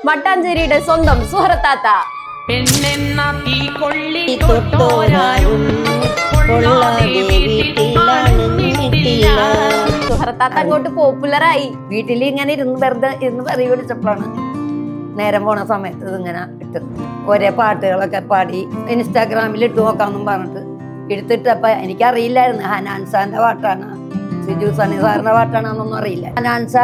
മട്ടാഞ്ചേരിയുടെ സ്വന്തം സുഹൃത്താത്ത. സുഹൃത്താത്ത അങ്ങോട്ട് പോപ്പുലറായി. വീട്ടിൽ ഇങ്ങനെ വെറുതെ ഇരുന്ന് പറയി പിടിച്ചപ്പോഴാണ് നേരം പോണ സമയത്ത് ഇതിങ്ങനെ ഇട്ട് ഒരേ പാട്ടുകളൊക്കെ പാടി ഇൻസ്റ്റാഗ്രാമിൽ ഇട്ട് നോക്കാമെന്നും പറഞ്ഞിട്ട് എടുത്തിട്ടപ്പോ എനിക്കറിയില്ലായിരുന്നു ഹനാൻസാന്റെ പാട്ടാണ് സിജു സണ്ണി സാറിന്റെ പാട്ടാണെന്നൊന്നും അറിയില്ല. ഹനാൻസ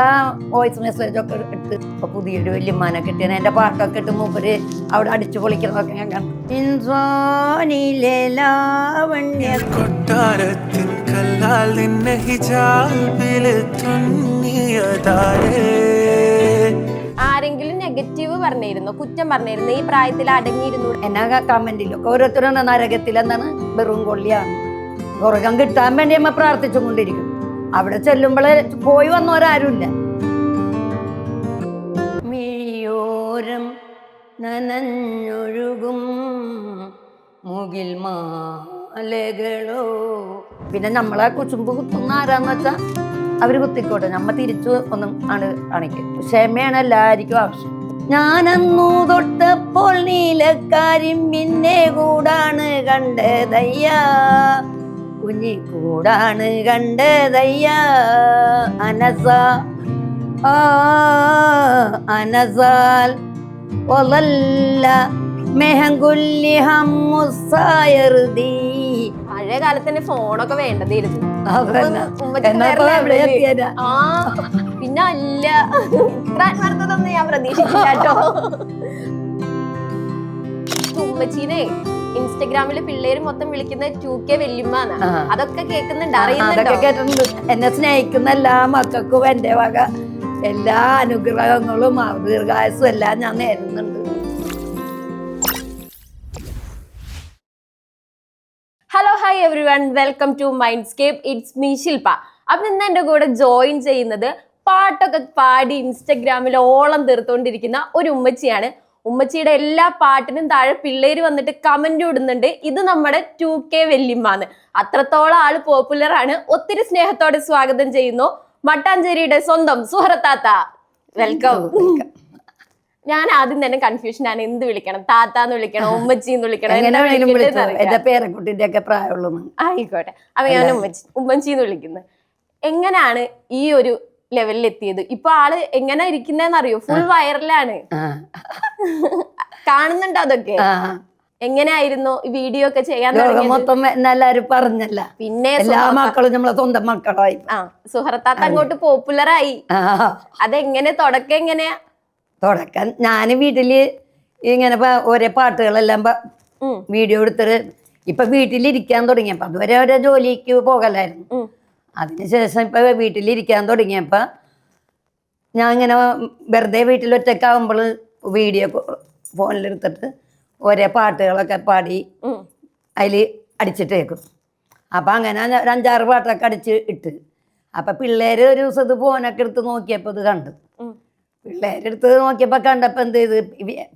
വോയിസ് മെസ്സേജ് ഒക്കെ ഇട്ട് ഇപ്പൊ പുതിയൊരു വല്യമ്മാനെ കിട്ടിയ എന്റെ പാട്ടൊക്കെ ഇട്ട് മൂപ്പര് അവിടെ അടിച്ചു പൊളിക്കുന്നതൊക്കെ ഞാൻ കണ്ടു. ആരെങ്കിലും നെഗറ്റീവ് പറഞ്ഞിരുന്നോ, കുറ്റം പറഞ്ഞിരുന്നു, ഈ പ്രായത്തിൽ അടങ്ങിയിരുന്നു? എന്നാ കമന്റിലൊക്കെ ഓരോരുത്തരും നരകത്തിലെന്നാണ്, വെറും കൊള്ളിയാണ്, സ്വർഗം കിട്ടാൻ വേണ്ടി അമ്മ പ്രാർത്ഥിച്ചുകൊണ്ടിരിക്കും. അവിടെ ചെല്ലുമ്പോളെ പോയി വന്നവരാരുമില്ല. മിഴിയോരം നനഞ്ഞൊഴുകും മുകിൽ മാലകളോ. പിന്നെ നമ്മളെ കുശുമ്പ് കുത്തുന്ന ആരാന്ന് വെച്ചാ അവര് കുത്തിക്കോട്ടെ, നമ്മ തിരിച്ചു ഒന്നും ആണ് കാണിക്കും. ക്ഷമയാണ് എല്ലാവർക്കും ആവശ്യം. ഞാനന്നു തൊട്ടപ്പോൾ നീലക്കരിമ്പിന്റെ കൂടാണ് കണ്ടതയ്യ, കുഞ്ഞിക്കൂടാണ് കണ്ടതയ്യ. അനസ അനസാൽ ഒലല്ല മെഹങ്കുല്ലി ഹമ്മുസായർദീ. പഴയ കാലത്തന്നെ ഫോണൊക്കെ വേണ്ടതായിരുന്നു. പിന്നെ അല്ല, ഇത്ര ആത്മാർത്ഥതൊന്നും ഞാൻ പ്രതീക്ഷിച്ചില്ല കേട്ടോ. ഉമ്മച്ചീനെ ഇൻസ്റ്റഗ്രാമില് പിള്ളേര് മൊത്തം വിളിക്കുന്ന 2K വല്യമ്മാന്നാ. അതൊക്കെ കേൾക്കുന്നുണ്ട്, അറിയുന്നുണ്ടോ? കേട്ടിട്ടുണ്ട്. എന്നെ സ്നേഹിക്കുന്ന എല്ലാ മക്കൾക്കും എന്റെ വക എല്ലാ അനുഗ്രഹങ്ങളും ദീർഘായുസും എല്ലാം ഞാൻ നേരുന്നുണ്ട്. Hello hi everyone, welcome to Mindscape. It's me Shilpa. അപ്പൊ ഇന്ന് എന്റെ കൂടെ ജോയിൻ ചെയ്യുന്നത് പാട്ടൊക്കെ പാടി ഇൻസ്റ്റഗ്രാമിൽ ഓളം തീർത്തുകൊണ്ടിരിക്കുന്ന ഒരു ഉമ്മച്ചിയാണ്. ഉമ്മച്ചിയുടെ എല്ലാ പാട്ടിനും താഴെ പിള്ളേര് വന്നിട്ട് കമന്റ് ഇടുന്നുണ്ട്, ഇത് നമ്മുടെ 2K വല്യമ്മാന്ന്. അത്രത്തോളം ആള് പോപ്പുലർ ആണ്. ഒത്തിരി സ്നേഹത്തോടെ സ്വാഗതം ചെയ്യുന്നു മട്ടാഞ്ചേരിയുടെ സ്വന്തം സുഹൃത്താത്ത. വെൽക്കം. ഞാൻ ആദ്യം തന്നെ കൺഫ്യൂഷൻ ആണ്, എന്ത് വിളിക്കണം, താത്താന്ന് വിളിക്കണം, ഉമ്മച്ചിന്ന് വിളിക്കണം, എന്റെ പേരക്കുട്ടിന്റെ ഒക്കെ പ്രായമുള്ളൂ. ആയിക്കോട്ടെ, അപ്പൊ ഞാൻ ഉമ്മച്ചിന്ന് വിളിക്കുന്നത്. എങ്ങനെയാണ് ഈ ഒരു ലെവലിൽ എത്തിയത്? ഇപ്പൊ ആള് എങ്ങനെ ഇരിക്കുന്നതെന്ന് അറിയോ? ഫുൾ വൈറലാണ്. കാണുന്നുണ്ടോ അതൊക്കെ? എങ്ങനെയായിരുന്നു ഈ വീഡിയോ ഒക്കെ ചെയ്യാൻ മൊത്തം എല്ലാരും പറഞ്ഞല്ല. പിന്നെ എല്ലാ മക്കളും നമ്മളെ സ്വന്തം മക്കളായി. സുഹൃത്താത്ത അങ്ങോട്ട് പോപ്പുലറായി. അതെങ്ങനെ, തുടക്കം എങ്ങനെയാ? തുടക്കം ഞാന് വീട്ടില് ഇങ്ങനെ ഓരോ പാട്ടുകളെല്ലാം വീഡിയോ എടുത്തിട്ട് ഇപ്പൊ വീട്ടിലിരിക്കാൻ തുടങ്ങിയപ്പോ, അതുവരെ ഓരോ ജോലിക്ക് പോകലായിരുന്നു. അതിനുശേഷം ഇപ്പൊ വീട്ടിലിരിക്കാൻ തുടങ്ങിയപ്പോ ഞാൻ ഇങ്ങനെ വെറുതെ വീട്ടിൽ ഒറ്റക്കാവുമ്പോൾ വീഡിയോ ഫോണിലെടുത്തിട്ട് ഓരോ പാട്ടുകളൊക്കെ പാടി അതിൽ അടിച്ചിട്ടേക്കും. അപ്പം അങ്ങനെ ഒരു 5-6 പാട്ടൊക്കെ അടിച്ച് ഇട്ട്. അപ്പം പിള്ളേർ ഒരു ദിവസം ഇത് ഫോണൊക്കെ എടുത്ത് നോക്കിയപ്പോൾ ഇത് കണ്ടു. പിള്ളേരെടുത്ത് നോക്കിയപ്പോൾ കണ്ടപ്പോൾ എന്ത് ചെയ്ത്,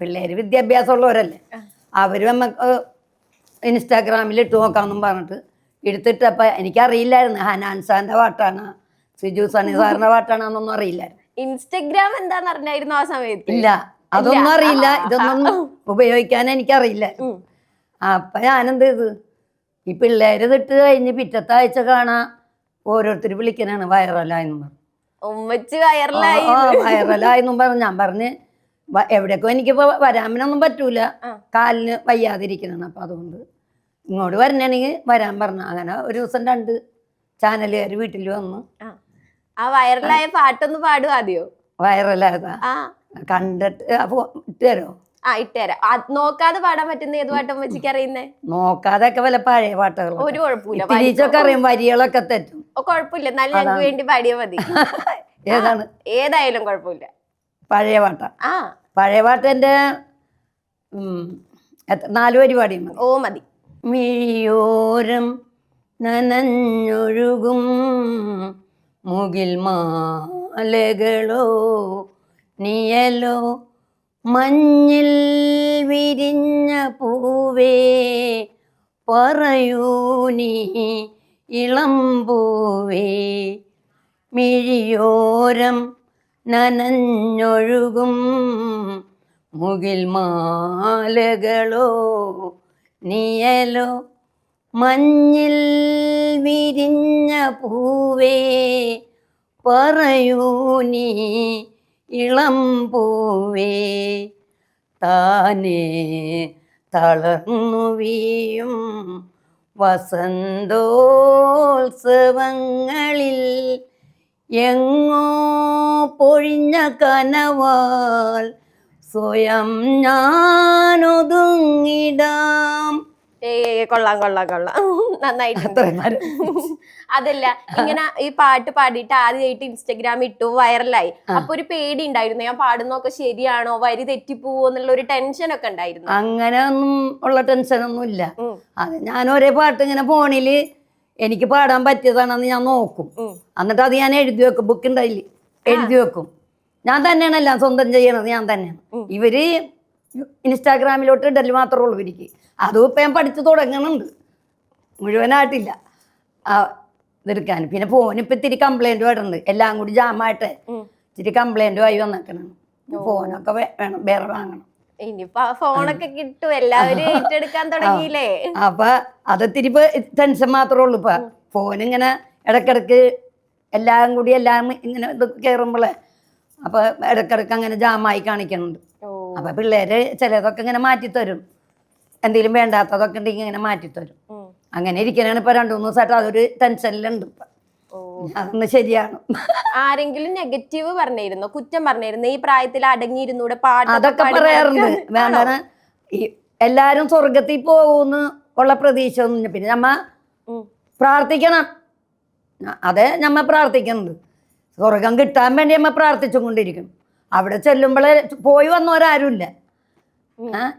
പിള്ളേർ വിദ്യാഭ്യാസമുള്ളവരല്ലേ, അവരും നമുക്ക് ഇൻസ്റ്റാഗ്രാമിൽ ഇട്ട് നോക്കാമെന്നും പറഞ്ഞിട്ട് എടുത്തിട്ടപ്പോൾ എനിക്കറിയില്ലായിരുന്നു ഹനാൻസാന്റെ പാട്ടാണ് സിജു സണ്ണി സാറിന്റെ പാട്ടാണെന്നൊന്നും അറിയില്ലായിരുന്നു. ഇൻസ്റ്റഗ്രാം എന്താന്ന് അറിഞ്ഞായിരുന്നു ആ സമയത്ത്? ഇല്ല, അതൊന്നും അറിയില്ല. ഇതൊന്നും ഉപയോഗിക്കാൻ എനിക്കറിയില്ല. അപ്പൊ ഞാനെന്ത് ചെയ്തു, ഈ പിള്ളേര് ഇട്ട് കഴിഞ്ഞ് പിറ്റത്തെ ആഴ്ച കാണാ ഓരോരുത്തർ വിളിക്കാനാണ് വൈറലായെന്നും പറഞ്ഞു. ഉമ്മച്ചി വൈറലായി. വൈറലായെന്നും പറഞ്ഞു. ഞാൻ പറഞ്ഞ് എവിടേക്കോ എനിക്കിപ്പോ വരാനൊന്നും പറ്റൂല, കാലിന് വയ്യാതിരിക്കണം. അപ്പൊ അതുകൊണ്ട് ഇങ്ങോട്ട് വരണാണെങ്കിൽ വരാൻ പറഞ്ഞു. അങ്ങനെ ഒരു ദിവസം 2 ചാനലുകാർ വീട്ടിൽ വന്നു. ആ വൈറലായ പാട്ടൊന്ന് പാടും ആദ്യോ? വൈറലായതാ കണ്ടിട്ട് അപ്പൊ ഇട്ടുതരോ? ഇട്ടുതരാം. നോക്കാതെ പാടാൻ പറ്റുന്ന ഏത് പാട്ടും ഉമ്മച്ചിക്ക് അറിയുന്നേ? നോക്കാതെ ഒക്കെ വല്ല പഴയ പാട്ടുകൾ. ഒരു കുഴപ്പമില്ല, തിരിച്ചൊക്കെ അറിയും, വരികളൊക്കെ തെറ്റും. കുഴപ്പമില്ല, എന്നാലും ഞങ്ങൾക്ക് വേണ്ടി പാടിയാ മതി. ഏതാണ്? ഏതായാലും കുഴപ്പമില്ല. പഴയ പാട്ടാ. പഴയ പാട്ട് എന്റെ 4 വരി പാടി മതി. ഓ മതി. മിഴിയോരം നനഞ്ഞൊഴുകും മുകിൽ മാലകളോ, നിയലോ മഞ്ഞിൽ വിരിഞ്ഞ പൂവേ, പറയൂ നീ ഇളം പൂവേ. മിഴിയോരം നനഞ്ഞൊഴുകും മുകിൽ മാലകളോ നീയലോ മഞ്ഞിൽ വിരിഞ്ഞ പൂവേ പറയൂ നീ ഇളം പൂവേ താനേ തളർന്നു വീയും വസന്തോത്സവങ്ങളിൽ എങ്ങോ പൊഴിഞ്ഞ കനവാൽ സ്വയം ഞാനൊതുങ്ങിടാം. കൊള്ളാം കൊള്ളാം കൊള്ളാം, നന്നായിട്ടുണ്ട്. അതല്ല, ഇങ്ങനെ ഈ പാട്ട് പാടിയിട്ട് ആദ്യമായിട്ട് ഇൻസ്റ്റഗ്രാമിൽ ഇട്ടു, വൈറലായി. അപ്പൊ ഒരു പേടി ഉണ്ടായിരുന്നു, ഞാൻ പാടുന്നൊക്കെ ശരിയാണോ, വരി തെറ്റിപ്പോവോ എന്നുള്ള ഒരു ടെൻഷൻ ഒക്കെ ഉണ്ടായിരുന്നു? അങ്ങനെ ഒന്നും ഉള്ള ടെൻഷനൊന്നും ഇല്ല. അത് ഞാൻ ഒരേ പാട്ട് ഇങ്ങനെ ഫോണില് എനിക്ക് പാടാൻ പറ്റിയതാണെന്ന് ഞാൻ നോക്കും. എന്നിട്ട് അത് ഞാൻ എഴുതി വെക്കും, ബുക്ക് ഉണ്ടായില്ല എഴുതി വെക്കും. ഞാൻ തന്നെയാണ് എല്ലാം സ്വന്തം ചെയ്യണത്, ഞാൻ തന്നെയാണ്. ഇവര് ഇൻസ്റ്റാഗ്രാമിലോട്ട് ഇടല് മാത്രമേ ഉള്ളൂ ഇവർക്ക്. അതും ഇപ്പം ഞാൻ പഠിച്ചു തുടങ്ങുന്നുണ്ട്, മുഴുവനായിട്ടില്ല ഇതെടുക്കാൻ. പിന്നെ ഫോണിപ്പോൾ ഇത്തിരി കംപ്ലൈൻറ്റും ആയിട്ടുണ്ട്, എല്ലാം കൂടി ജാമായിട്ട് ഇത്തിരി കംപ്ലൈൻറ്റും ആയി വന്നിട്ടാണ്. ഫോണൊക്കെ വേണം, വേറെ വാങ്ങണം. ഇനിയിപ്പോ ഫോണൊക്കെ കിട്ടും, എല്ലാവരും ഏറ്റെടുക്കാൻ തുടങ്ങിയില്ലേ. അപ്പൊ അതിത്തിരി ഇപ്പൊ ടെൻഷൻ മാത്രമേ ഉള്ളൂ. ഇപ്പൊ ഫോണിങ്ങനെ ഇടക്കിടക്ക് എല്ലാം കൂടി എല്ലാം ഇങ്ങനെ ഇത് കയറുമ്പോളേ അപ്പൊ ഇടക്കിടക്ക് അങ്ങനെ ജാമായി കാണിക്കുന്നുണ്ട്. അപ്പൊ പിള്ളേര് ചിലതൊക്കെ ഇങ്ങനെ മാറ്റിത്തരും, എന്തെങ്കിലും വേണ്ടാത്തതൊക്കെ ഉണ്ടെങ്കിൽ ഇങ്ങനെ മാറ്റിത്തരും. അങ്ങനെ ഇരിക്കാനാണ് ഇപ്പൊ 2-3 ദിവസമായിട്ട് അതൊരു ടെൻഷനിലുണ്ട്. ഇപ്പൊ അതൊന്ന് ശരിയാണ്. ആരെങ്കിലും നെഗറ്റീവ് പറഞ്ഞിരുന്നോ, കുറ്റം പറഞ്ഞിരുന്നോ, ഈ പ്രായത്തിൽ അടങ്ങിയിരുന്നൂടെ പാട്ട്? അതൊക്കെ പറയാറുണ്ട്. വേണ്ടാണ് ഈ എല്ലാരും സ്വർഗത്തിൽ പോകുന്ന ഉള്ള പ്രതീക്ഷ ഒന്നും. പിന്നെ നമ്മ പ്രാർത്ഥിക്കണം, അതെ നമ്മ പ്രാർത്ഥിക്കുന്നുണ്ട്. സ്വർഗം കിട്ടാൻ വേണ്ടി നമ്മ പ്രാർത്ഥിച്ചുകൊണ്ടിരിക്കും. അവിടെ ചെല്ലുമ്പോഴേ പോയി വന്നവരാരുമില്ല.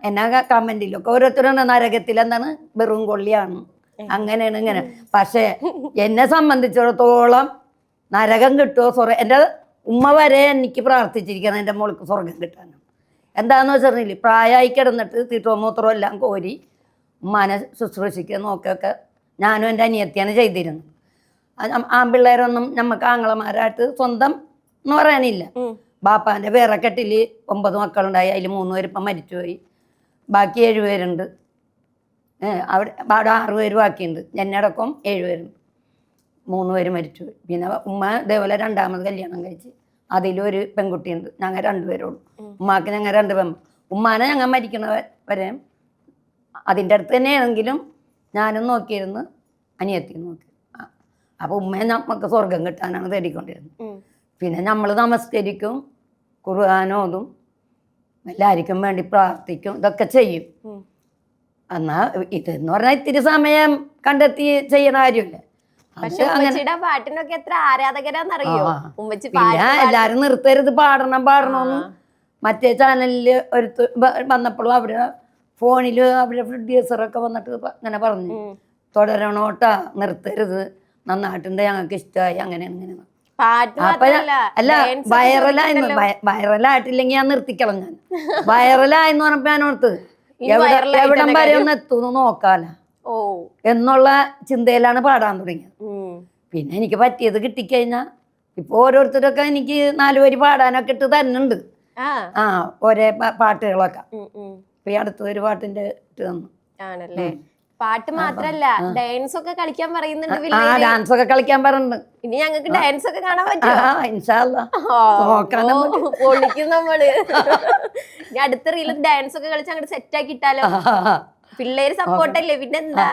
എന്നാ കമന്റിലൊക്കെ ഓരോരുത്തരും നരകത്തിൽ എന്താണ് വെറും കൊള്ളിയാണ്, അങ്ങനെയാണ് ഇങ്ങനെ. പക്ഷെ എന്നെ സംബന്ധിച്ചിടത്തോളം നരകം കിട്ടുമോ സ്വർഗം, എൻ്റെ ഉമ്മ വരെ എനിക്ക് പ്രാർത്ഥിച്ചിരിക്കണം എൻ്റെ മോൾക്ക് സ്വർഗം കിട്ടാനും. എന്താന്ന് വെച്ചിട്ടുണ്ടെങ്കിൽ പ്രായമായി കിടന്നിട്ട് തീറ്റോമൂത്രവും എല്ലാം കോരി ഉമ്മാനെ ശുശ്രൂഷിക്കുക നോക്കുകയൊക്കെ ഞാനും എൻ്റെ അനിയത്തിയാണ് ചെയ്തിരുന്നത്. ആൺപിള്ളേരൊന്നും നമുക്ക് ആങ്ങളമാരായിട്ട് സ്വന്തം എന്ന് പറയാനില്ല. ബാപ്പാൻ്റെ വേറെ കെട്ടില് 9 മക്കളുണ്ടായി, അതിൽ 3 പേര് ഇപ്പം മരിച്ചുപോയി, ബാക്കി 7 പേരുണ്ട്. അവിടെ 6 പേര് ബാക്കിയുണ്ട്, എന്നടക്കം 7 പേരുണ്ട്. 3 പേര് മരിച്ചുപോയി. പിന്നെ ഉമ്മ ഇതേപോലെ 2ാമത് കല്യാണം കഴിച്ച്, അതിലൊരു പെൺകുട്ടിയുണ്ട്. ഞങ്ങൾ 2 പേരുള്ളൂ. ഉമ്മാക്ക് ഞങ്ങൾ 2 ഉമ്മാനെ ഞങ്ങൾ മരിക്കണ വരെ അതിൻ്റെ അടുത്ത് തന്നെയാണെങ്കിലും ഞാനും നോക്കിയിരുന്നു, അനിയത്തിയും നോക്കി. അപ്പോൾ ഉമ്മയെ നമുക്ക് സ്വർഗം കിട്ടാനാണ് തേടിക്കൊണ്ടിരുന്നത്. പിന്നെ നമ്മൾ നമസ്കരിക്കും, ഖുർആനോതും, എല്ലാവർക്കും വേണ്ടി പ്രാർത്ഥിക്കും, ഇതൊക്കെ ചെയ്യും. എന്നാ ഇതെന്ന് പറഞ്ഞാൽ ഇത്തിരി സമയം കണ്ടെത്തി ചെയ്യുന്ന കാര്യമില്ല. പാട്ടിനൊക്കെ എത്ര ആരാധകരാന്നറിയോ. പിന്നെ എല്ലാരും നിർത്തരുത്, പാടണമെന്ന് മറ്റേ ചാനലില് ഒരു വന്നപ്പോഴും അവര് ഫോണില് അവരുടെ പ്രൊഡ്യൂസറൊക്കെ വന്നിട്ട് അങ്ങനെ പറഞ്ഞു, തുടരണോട്ടാ, നിർത്തരുത്, നന്നായിട്ടുണ്ട്, ഞങ്ങൾക്ക് ഇഷ്ടമായി, അങ്ങനെ അങ്ങനെ. അല്ല വൈറലായിട്ടില്ലെങ്കിൽ ഞാൻ നിർത്തിക്കളഞ്ഞ. വൈറലായെന്ന് പറഞ്ഞപ്പോ ഞാൻ ഓർത്ത് എവിടം വരെ ഒന്ന് എത്തുന്നു നോക്കാല എന്നുള്ള ചിന്തയിലാണ് പാടാൻ തുടങ്ങിയത്. പിന്നെ എനിക്ക് പറ്റിയത് കിട്ടിക്കഴിഞ്ഞാൽ ഇപ്പൊ ഓരോരുത്തരൊക്കെ എനിക്ക് 4 വരി പാടാനൊക്കെ ഇട്ട് തന്നുണ്ട്. ഒരേ പാട്ടുകളൊക്കെ ഇപ്പൊ ഈ അടുത്തൊരു പാട്ടിന്റെ ഇട്ട് തന്നു. ആണല്ലേ? പാട്ട് മാത്രല്ല, ഡാൻസ് ഒക്കെ കളിക്കാൻ പറയുന്നുണ്ട്. ഡാൻസ് ഒക്കെ കളിക്കാൻ പറയുന്നുണ്ട്. ഇനി ഞങ്ങൾക്ക് ഡാൻസ് ഒക്കെ കാണാൻ പറ്റും. നമ്മള് ഇനി അടുത്ത റീലും ഡാൻസ് ഒക്കെ കളിച്ച് അങ്ങോട്ട് സെറ്റ് ആക്കി ഇട്ടാലോ. പിള്ളേര് സപ്പോർട്ടല്ലേ, പിന്നെന്താ.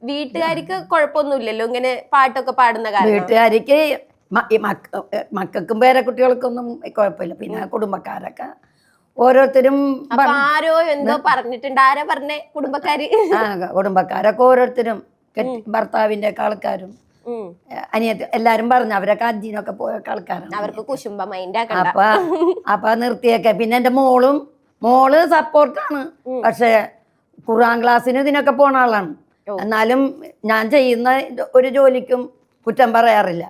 വീട്ടുകാർക്ക് കുഴപ്പമൊന്നുമില്ലല്ലോ ഇങ്ങനെ പാട്ടൊക്കെ പാടുന്ന കാര്യം? വീട്ടുകാർക്ക് മക്കൾക്കും പേരക്കുട്ടികൾക്കൊന്നും കുഴപ്പമില്ല. പിന്നെ കുടുംബക്കാരൊക്കെ ഓരോരുത്തരും ആരോ എന്തോ പറഞ്ഞിട്ടുണ്ട്. ആരാ പറഞ്ഞേ? കുടുംബക്കാരൊക്കെ ഓരോരുത്തരും, ഭർത്താവിന്റെ ഒക്കെ ആൾക്കാരും അനിയത്തി എല്ലാരും പറഞ്ഞു. അവരൊക്കെ അജിനൊക്കെ പോയൊക്കെ ആൾക്കാരാണ്. അവർക്ക് കുശുംബ മൈൻഡ്. അപ്പൊ നിർത്തിയൊക്കെ. പിന്നെ എന്റെ മോള് സപ്പോർട്ടാണ്. പക്ഷെ ഖുർആൻ ക്ലാസ്സിന് ഇതിനൊക്കെ പോണ ആളാണ്. എന്നാലും ഞാൻ ചെയ്യുന്ന ഒരു ജോലിക്കും കുറ്റം പറയാറില്ല.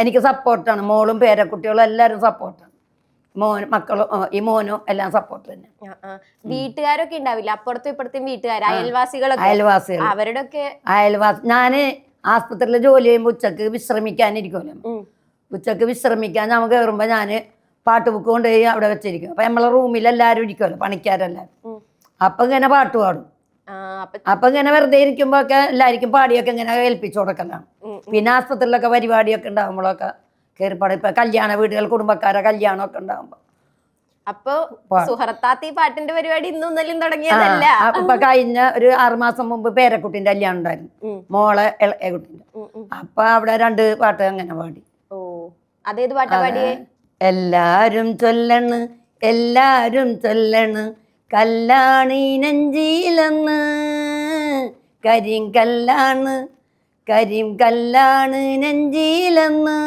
എനിക്ക് സപ്പോർട്ടാണ്. മോളും പേരക്കുട്ടികളും എല്ലാരും സപ്പോർട്ടാണ്. മക്കളും ഈ മോനും എല്ലാം സപ്പോർട്ട് തന്നെ. വീട്ടുകാരൊക്കെ ഉണ്ടാവില്ല, അപ്പുറത്തും ഇപ്പുറത്തും വീട്ടുകാർ, അയൽവാസികൾ. ഞാന് ആസ്പത്രിയിൽ ജോലി ചെയ്യുമ്പോൾ ഉച്ചക്ക് വിശ്രമിക്കാനിരിക്കുമല്ലോ. ഉച്ചക്ക് വിശ്രമിക്കാൻ നമുക്ക് കയറുമ്പോ ഞാന് പാട്ട് ബുക്ക് കൊണ്ടുപോയി അവിടെ വെച്ചിരിക്കും. അപ്പൊ നമ്മളെ റൂമിൽ എല്ലാവരും ഇരിക്കുമല്ലോ, പണിക്കാരെല്ലാവരും. അപ്പൊ ഇങ്ങനെ പാട്ട് പാടും. അപ്പൊ ഇങ്ങനെ വെറുതെ ഇരിക്കുമ്പോ ഒക്കെ എല്ലാവർക്കും പാടിയൊക്കെ ഇങ്ങനെ ഏൽപ്പിച്ചു കൊടുക്കലാണ്. പിന്നെ ആസ്പത്രിയിലൊക്കെ പരിപാടിയൊക്കെ ഉണ്ടാകുമ്പോഴൊക്കെ കയറി പാടും. ഇപ്പൊ കല്യാണ വീടുകൾ, കുടുംബക്കാരെ കല്യാണമൊക്കെ ഉണ്ടാകുമ്പോ. അപ്പൊ സുഹൃത്താത്തി പാട്ടിന്റെ പരിപാടി ഇന്നും ഇന്നലെയും തുടങ്ങിയതല്ല. ഇപ്പൊ കഴിഞ്ഞ ഒരു 6 മാസം മുമ്പ് പേരക്കുട്ടിന്റെ കല്യാണം ഉണ്ടായിരുന്നു, മോളെ കുട്ടിന്റെ. അപ്പൊ അവിടെ 2 പാട്ട് അങ്ങനെ പാടി. ഓ, അതേത് പാട്ടാ പാടിയേ? എല്ലാരും ചൊല്ലണ്, എല്ലാരും ചൊല്ലണ്, കല്യാണി നെഞ്ചിലെന്ന്, കരിങ്കല്ലാണ്, കരിങ്കല്ലാണ് നെഞ്ചിലെന്ന്.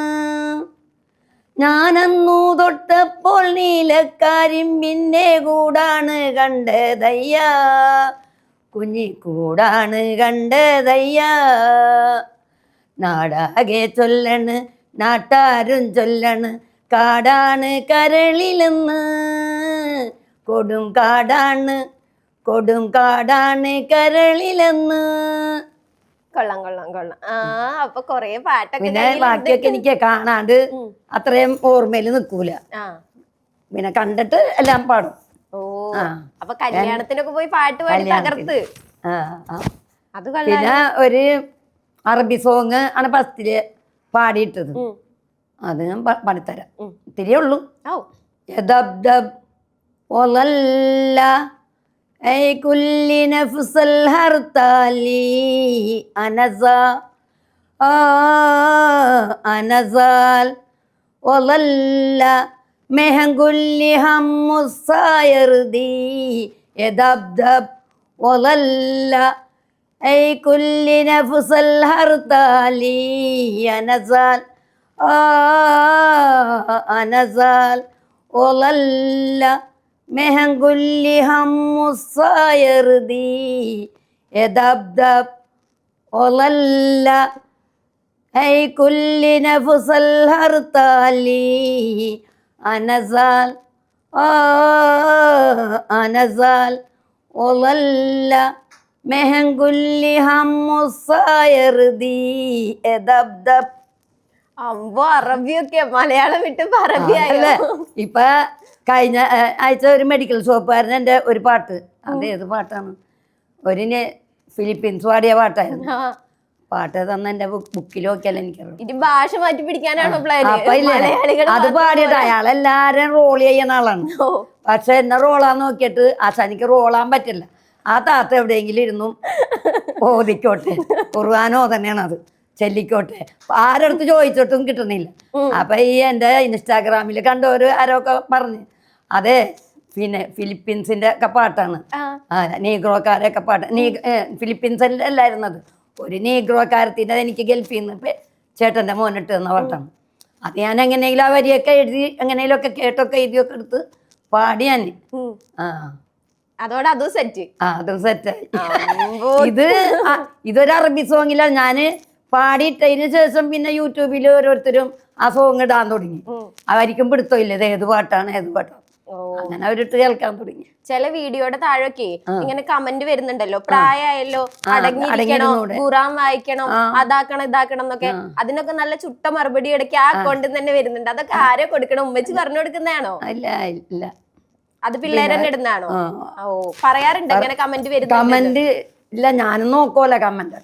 ഞാനന്നു തൊട്ടപ്പോൾ നീലക്കരിമ്പിൻ്റെ കൂടാണ് കണ്ടതയ്യ, കുഞ്ഞിക്കൂടാണ് കണ്ടതയ്യ. നാടാകെ ചൊല്ലണ്, നാട്ടാരും ചൊല്ലണ്, കാടാണ് കരളിലെന്ന്, കൊടും കാടാണ്, കൊടും കാടാണ് കരളിലെന്ന്. കൊള്ളാം കൊള്ളാം കൊള്ളാം. അപ്പൊ കൊറേ പാട്ടൊക്കെ. പിന്നെ ബാക്കിയൊക്കെ എനിക്ക് കാണാണ്ട് അത്രയും ഓർമ്മയിൽ നിൽക്കൂല, പിന്നെ കണ്ടിട്ട് എല്ലാം പാടും. ഓ, അപ്പൊ കല്യാണത്തിനൊക്കെ പോയി പാട്ട് പാടി തകർത്ത്. അത് പിന്നെ ഒരു അറബി സോങ് ആണ് ഫസ്റ്റില് പാടിയിട്ടത്, അത് ഞാൻ പാടിത്തരാം. ഇത്തിരിയേ ഉള്ളൂ. أي كل نفس الهرتالي أنزال وظل مهنقل هم الصاير دي يدبدب وظل أي كل نفس الهرتالي أنزال وظل മെഹങ്കുല്ലി ഹമ്മുസായർദി യദബ്ദബ് ഒളല്ല ഐ കുല്ലി നഫ്സൽ ഹർതാലി അനസാൽ അനസാൽ ഒളല്ല മെഹങ്കുല്ലി ഹമ്മുസായർദി യദബ്ദബ്. അമ്പോ, അറബിയൊക്കെ മലയാളം വിട്ട് അറബിയായല്ലേ. ഇപ്പൊ കഴിഞ്ഞ ആഴ്ച ഒരു മെഡിക്കൽ ഷോപ്പുകാരൻ എൻ്റെ ഒരു പാട്ട്, അതേത് പാട്ടാണ്, ഒരു ഫിലിപ്പീൻസ് പാടിയ പാട്ടായിരുന്നു. പാട്ട് തന്നെ എൻ്റെ ബുക്കിൽ നോക്കിയാലും എനിക്കറിയാം. ഭാഷ മാറ്റി പിടിക്കാനാണോ? അപ്പൊ ഇല്ലേ, അത് പാടിയിട്ട് അയാളെല്ലാരും റോൾ ചെയ്യുന്ന ആളാണ്. പക്ഷെ എന്നെ റോളാൻ നോക്കിയിട്ട് എനിക്ക് റോളാൻ പറ്റില്ല. ആ താത്ത എവിടെയെങ്കിലും ഇരുന്നു ഓദിക്കോട്ടെ, ഖുർആനോ തന്നെയാണ് അത്, ചെല്ലിക്കോട്ടെ, ആരടുത്ത് ചോദിച്ചിട്ടും കിട്ടണില്ല. അപ്പൊ ഈ എൻ്റെ ഇൻസ്റ്റാഗ്രാമിൽ കണ്ടവര് ആരൊക്കെ പറഞ്ഞു, അതെ പിന്നെ ഫിലിപ്പീൻസിന്റെ ഒക്കെ പാട്ടാണ്, നീഗ്രോക്കാരൊക്കെ പാട്ട്. ഫിലിപ്പീൻസിന്റെ അല്ലായിരുന്നത്, ഒരു നീഗ്രോക്കാരത്തിൻ്റെ എനിക്ക് ഗൾഫിൽ നിന്ന് ചേട്ടൻ്റെ മോനിട്ട് തന്ന പാട്ടാണ്. അത് ഞാൻ എങ്ങനെയെങ്കിലും ആ വരിയൊക്കെ എഴുതി എങ്ങനെയെങ്കിലും ഒക്കെ കേട്ടൊക്കെ എഴുതിയൊക്കെ എടുത്ത് പാടി ഞാൻ. അതോടെ അതും സെറ്റ്. അതും സെറ്റായി. ഇതൊരു അറബി സോങ്ങിലാണ് ഞാൻ പാടിയിട്ടതിന് ശേഷം പിന്നെ യൂട്യൂബിൽ ഓരോരുത്തരും ആ സോങ് ഇടാൻ തുടങ്ങി. അവർക്കും പിടുത്തമില്ല ഇത് ഏത് പാട്ടാണ് ഏത് പാട്ടാണ്, അങ്ങനെ അവരിട്ട് കേൾക്കാൻ തുടങ്ങി. ചില വീഡിയോയുടെ താഴൊക്കെ ഇങ്ങനെ കമന്റ് വരുന്നുണ്ടല്ലോ, പ്രായമായല്ലോ, അടങ്ങിയിരിക്കണോ, ഖുറാൻ വായിക്കണം, അതാക്കണം ഇതാക്കണം എന്നൊക്കെ. അതിനൊക്കെ നല്ല ചുട്ട മറുപടി ഇടയ്ക്ക് ആ അക്കൗണ്ടിൽ തന്നെ വരുന്നുണ്ട്. അതൊക്കെ ആരെ കൊടുക്കണം? ഉമ്മച്ചി പറഞ്ഞു കൊടുക്കുന്നതാണോ? ഇല്ല ഇല്ല, അത് പിള്ളേരെ തന്നെ ഇടുന്നതാണോ? ഓ, പറയാറുണ്ട് ഇങ്ങനെ കമന്റ് വരുന്നത്? കമന്റ് ഇല്ല, ഞാനും നോക്കുമല്ലോ കമന്റ്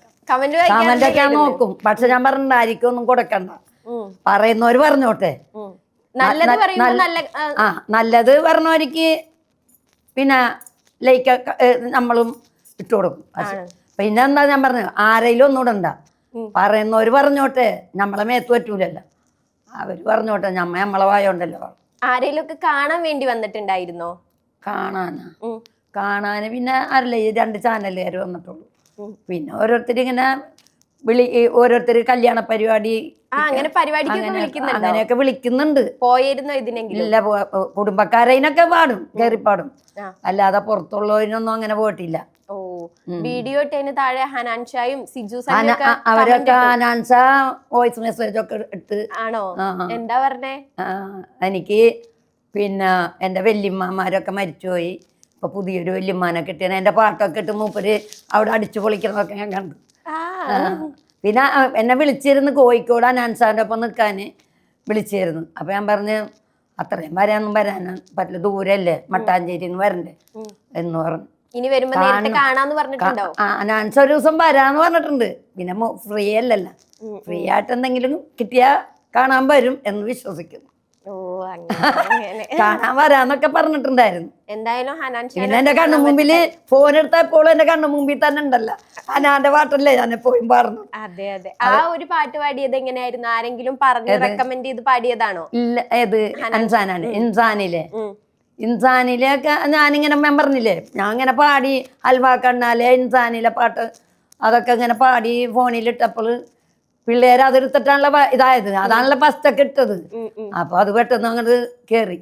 ഒക്കെ നോക്കും. പക്ഷെ ഞാൻ പറഞ്ഞിട്ടായിരിക്കും ഒന്നും കൊടുക്കണ്ട, പറയുന്നവര് പറഞ്ഞോട്ടെ. നല്ലത് പറഞ്ഞവർക്ക് പിന്നെ ലൈക്ക് നമ്മളും ഇട്ട് കൊടുക്കും. പിന്നെ എന്താ ഞാൻ പറഞ്ഞു, ആരെങ്കിലും ഒന്നും ഇടണ്ട, പറയുന്നവര് പറഞ്ഞോട്ടെ, നമ്മളെ മേത്ത് പറ്റൂലല്ലോ, അവര് പറഞ്ഞോട്ടെ, നമ്മളെ വായോണ്ടല്ലോ. ആരെങ്കിലും ഒക്കെ കാണാൻ വേണ്ടി വന്നിട്ടുണ്ടായിരുന്നോ? കാണാന് പിന്നെ അറിയില്ല, ഈ 2 ചാനലുകാർ വന്നിട്ടുള്ളൂ. പിന്നെ ഓരോരുത്തർ ഇങ്ങനെ ഓരോരുത്തർ കല്യാണ പരിപാടി അങ്ങനെയൊക്കെ വിളിക്കുന്നുണ്ട്. പോയിരുന്നോ ഇതിനെങ്കിലും? ഇല്ല, കുടുംബക്കാരതിനൊക്കെ പാടും, കയറിപ്പാടും, അല്ലാതെ പുറത്തുള്ളവരൊന്നും അങ്ങനെ പോയിട്ടില്ല. ഓ, വീഡിയോ ഇട്ടതിന് താഴെ ഹനാൻഷായും സിജു അവരൊക്കെ ഹനാൻഷ വോയിസ് മെസ്സേജ് ഒക്കെ ഇട്ട്. ആണോ? എന്താ പറഞ്ഞേ? എനിക്ക് പിന്നെ എൻ്റെ വല്യമ്മമാരൊക്കെ മരിച്ചുപോയി, ഇപ്പൊ പുതിയൊരു വല്യമ്മാനെ കിട്ടിയാണ്, എൻ്റെ പാട്ടൊക്കെ ഇട്ട് മൂപ്പര് അവിടെ അടിച്ചു പൊളിക്കുന്നതൊക്കെ ഞാൻ കണ്ടു. പിന്നെ എന്നെ വിളിച്ചിരുന്നു കോഴിക്കോട് ഹനാൻഷാൻ്റെ ഒപ്പം നിൽക്കാൻ വിളിച്ചിരുന്നു. അപ്പം ഞാൻ പറഞ്ഞു അത്രയും വരാൻ പറ്റില്ല, ദൂരല്ലേ, മട്ടാഞ്ചേരി വരണ്ടേ എന്ന് പറഞ്ഞു. ഇനി വരുമ്പോ നേരിട്ട് കാണാന്ന് പറഞ്ഞിട്ടുണ്ടോ? ഞാൻ ഒരു ദിവസം വരാന്ന് പറഞ്ഞിട്ടുണ്ട്. പിന്നെ ഫ്രീ അല്ലല്ലോ, ഫ്രീ ആയിട്ട് എന്തെങ്കിലും കിട്ടിയാ കാണാൻ വരും എന്ന് വിശ്വസിക്കുന്നു. ഓ അങ്ങനെ കാണാൻ വരാന്നൊക്കെ പറഞ്ഞിട്ടുണ്ടായിരുന്നു. എന്തായാലും ഹനാൻ പിന്നെ എന്റെ കണ്ണു മുമ്പില് ഫോൺ എടുത്തപ്പോഴും എന്റെ കണ്ണു മുമ്പിൽ തന്നെ ഉണ്ടല്ലോ ഹനാന്റെ പാട്ടല്ലേ ഞാൻ എപ്പോഴും പറഞ്ഞു. അതെ അതെ. ആ ഒരു പാട്ട് പാടിയത് എങ്ങനെയായിരുന്നു? ആരെങ്കിലും പറഞ്ഞ് റെക്കമെൻഡ് ചെയ്ത് പാടിയതാണോ? ഇല്ല, ഏത് ഇൻസാനാണ്. ഇൻസാനിലൊക്കെ ഞാനിങ്ങനെ ഞാൻ പറഞ്ഞില്ലേ, ഞാൻ ഇങ്ങനെ പാടി ഹൽവ കണ്ണാലെ ഇൻസാനിലെ പാട്ട് അതൊക്കെ ഇങ്ങനെ പാടി ഫോണിലിട്ടപ്പോൾ പിള്ളേർ അതെടുത്തിട്ടാണല്ലോ ഇതായത്. അതാണല്ലോ ഫസ്റ്റൊക്കെ ഇട്ടത്. അപ്പൊ അത് പെട്ടെന്ന് അങ്ങോട്ട് കേറി,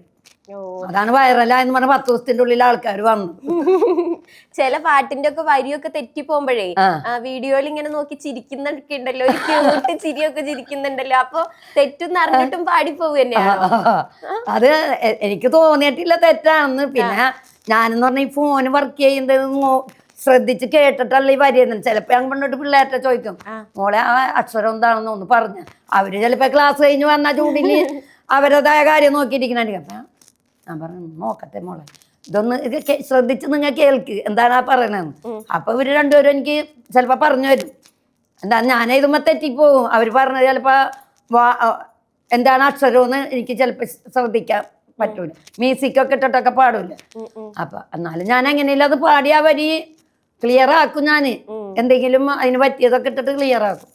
അതാണ് വൈറലായെന്ന് പറഞ്ഞ 10 ദിവസത്തിന്റെ ഉള്ളിൽ ആൾക്കാർ വന്നു. ചില പാട്ടിന്റെ ഒക്കെ വരിയൊക്കെ തെറ്റി പോകുമ്പോഴേ വീഡിയോയിൽ ഇങ്ങനെ നോക്കി ചിരിക്കുന്നൊക്കെ ഉണ്ടല്ലോ, ഒരു ക്യൂട്ട് ചിരിയൊക്കെ ചിരിക്കുന്നുണ്ടല്ലോ, അപ്പൊ തെറ്റെന്ന് അറിഞ്ഞിട്ടും പാടിപ്പോവുക തന്നെയാണോ? അത് എനിക്ക് തോന്നിയിട്ടില്ല തെറ്റാണെന്ന്. പിന്നെ ഞാനെന്ന് പറഞ്ഞ ഈ ഫോൺ വർക്ക് ചെയ്യുന്നത് ശ്രദ്ധിച്ച് കേട്ടിട്ടല്ല ഈ വരിയെന്ന്. ചിലപ്പോ ഞാൻ കൊണ്ടിട്ട് പിള്ളേരുടെ ചോദിക്കും, മോളെ ആ അക്ഷരം എന്താണെന്ന് ഒന്ന് പറഞ്ഞു. അവര് ചിലപ്പോ ക്ലാസ് കഴിഞ്ഞ് വന്ന ചൂടില് അവരതായ കാര്യം നോക്കിയിരിക്കണ. ഞാൻ പറഞ്ഞു നോക്കട്ടെ മോളെ, ഇതൊന്ന് ഇത് ശ്രദ്ധിച്ച് നിങ്ങൾ കേൾക്ക് എന്താണ് ആ പറയണെന്ന്. അപ്പൊ ഇവര് രണ്ടുപേരും എനിക്ക് ചിലപ്പോ പറഞ്ഞു തരും. എന്താ ഞാൻ എഴുതുമ്പോ തെറ്റിപ്പോവും. അവര് പറഞ്ഞത് ചിലപ്പോ എന്താണ് അക്ഷരമെന്ന് എനിക്ക് ചിലപ്പോ ശ്രദ്ധിക്കാൻ പറ്റൂല. മ്യൂസിക്കൊക്കെ ഇട്ടിട്ടൊക്കെ പാടൂല. അപ്പൊ എന്നാലും ഞാൻ എങ്ങനെയില്ല അത് പാടിയാ വരി ക്ലിയർ ആക്കും. ഞാന് എന്തെങ്കിലും അതിന് പറ്റിയതൊക്കെ ഇട്ടിട്ട് ക്ലിയർ ആക്കും.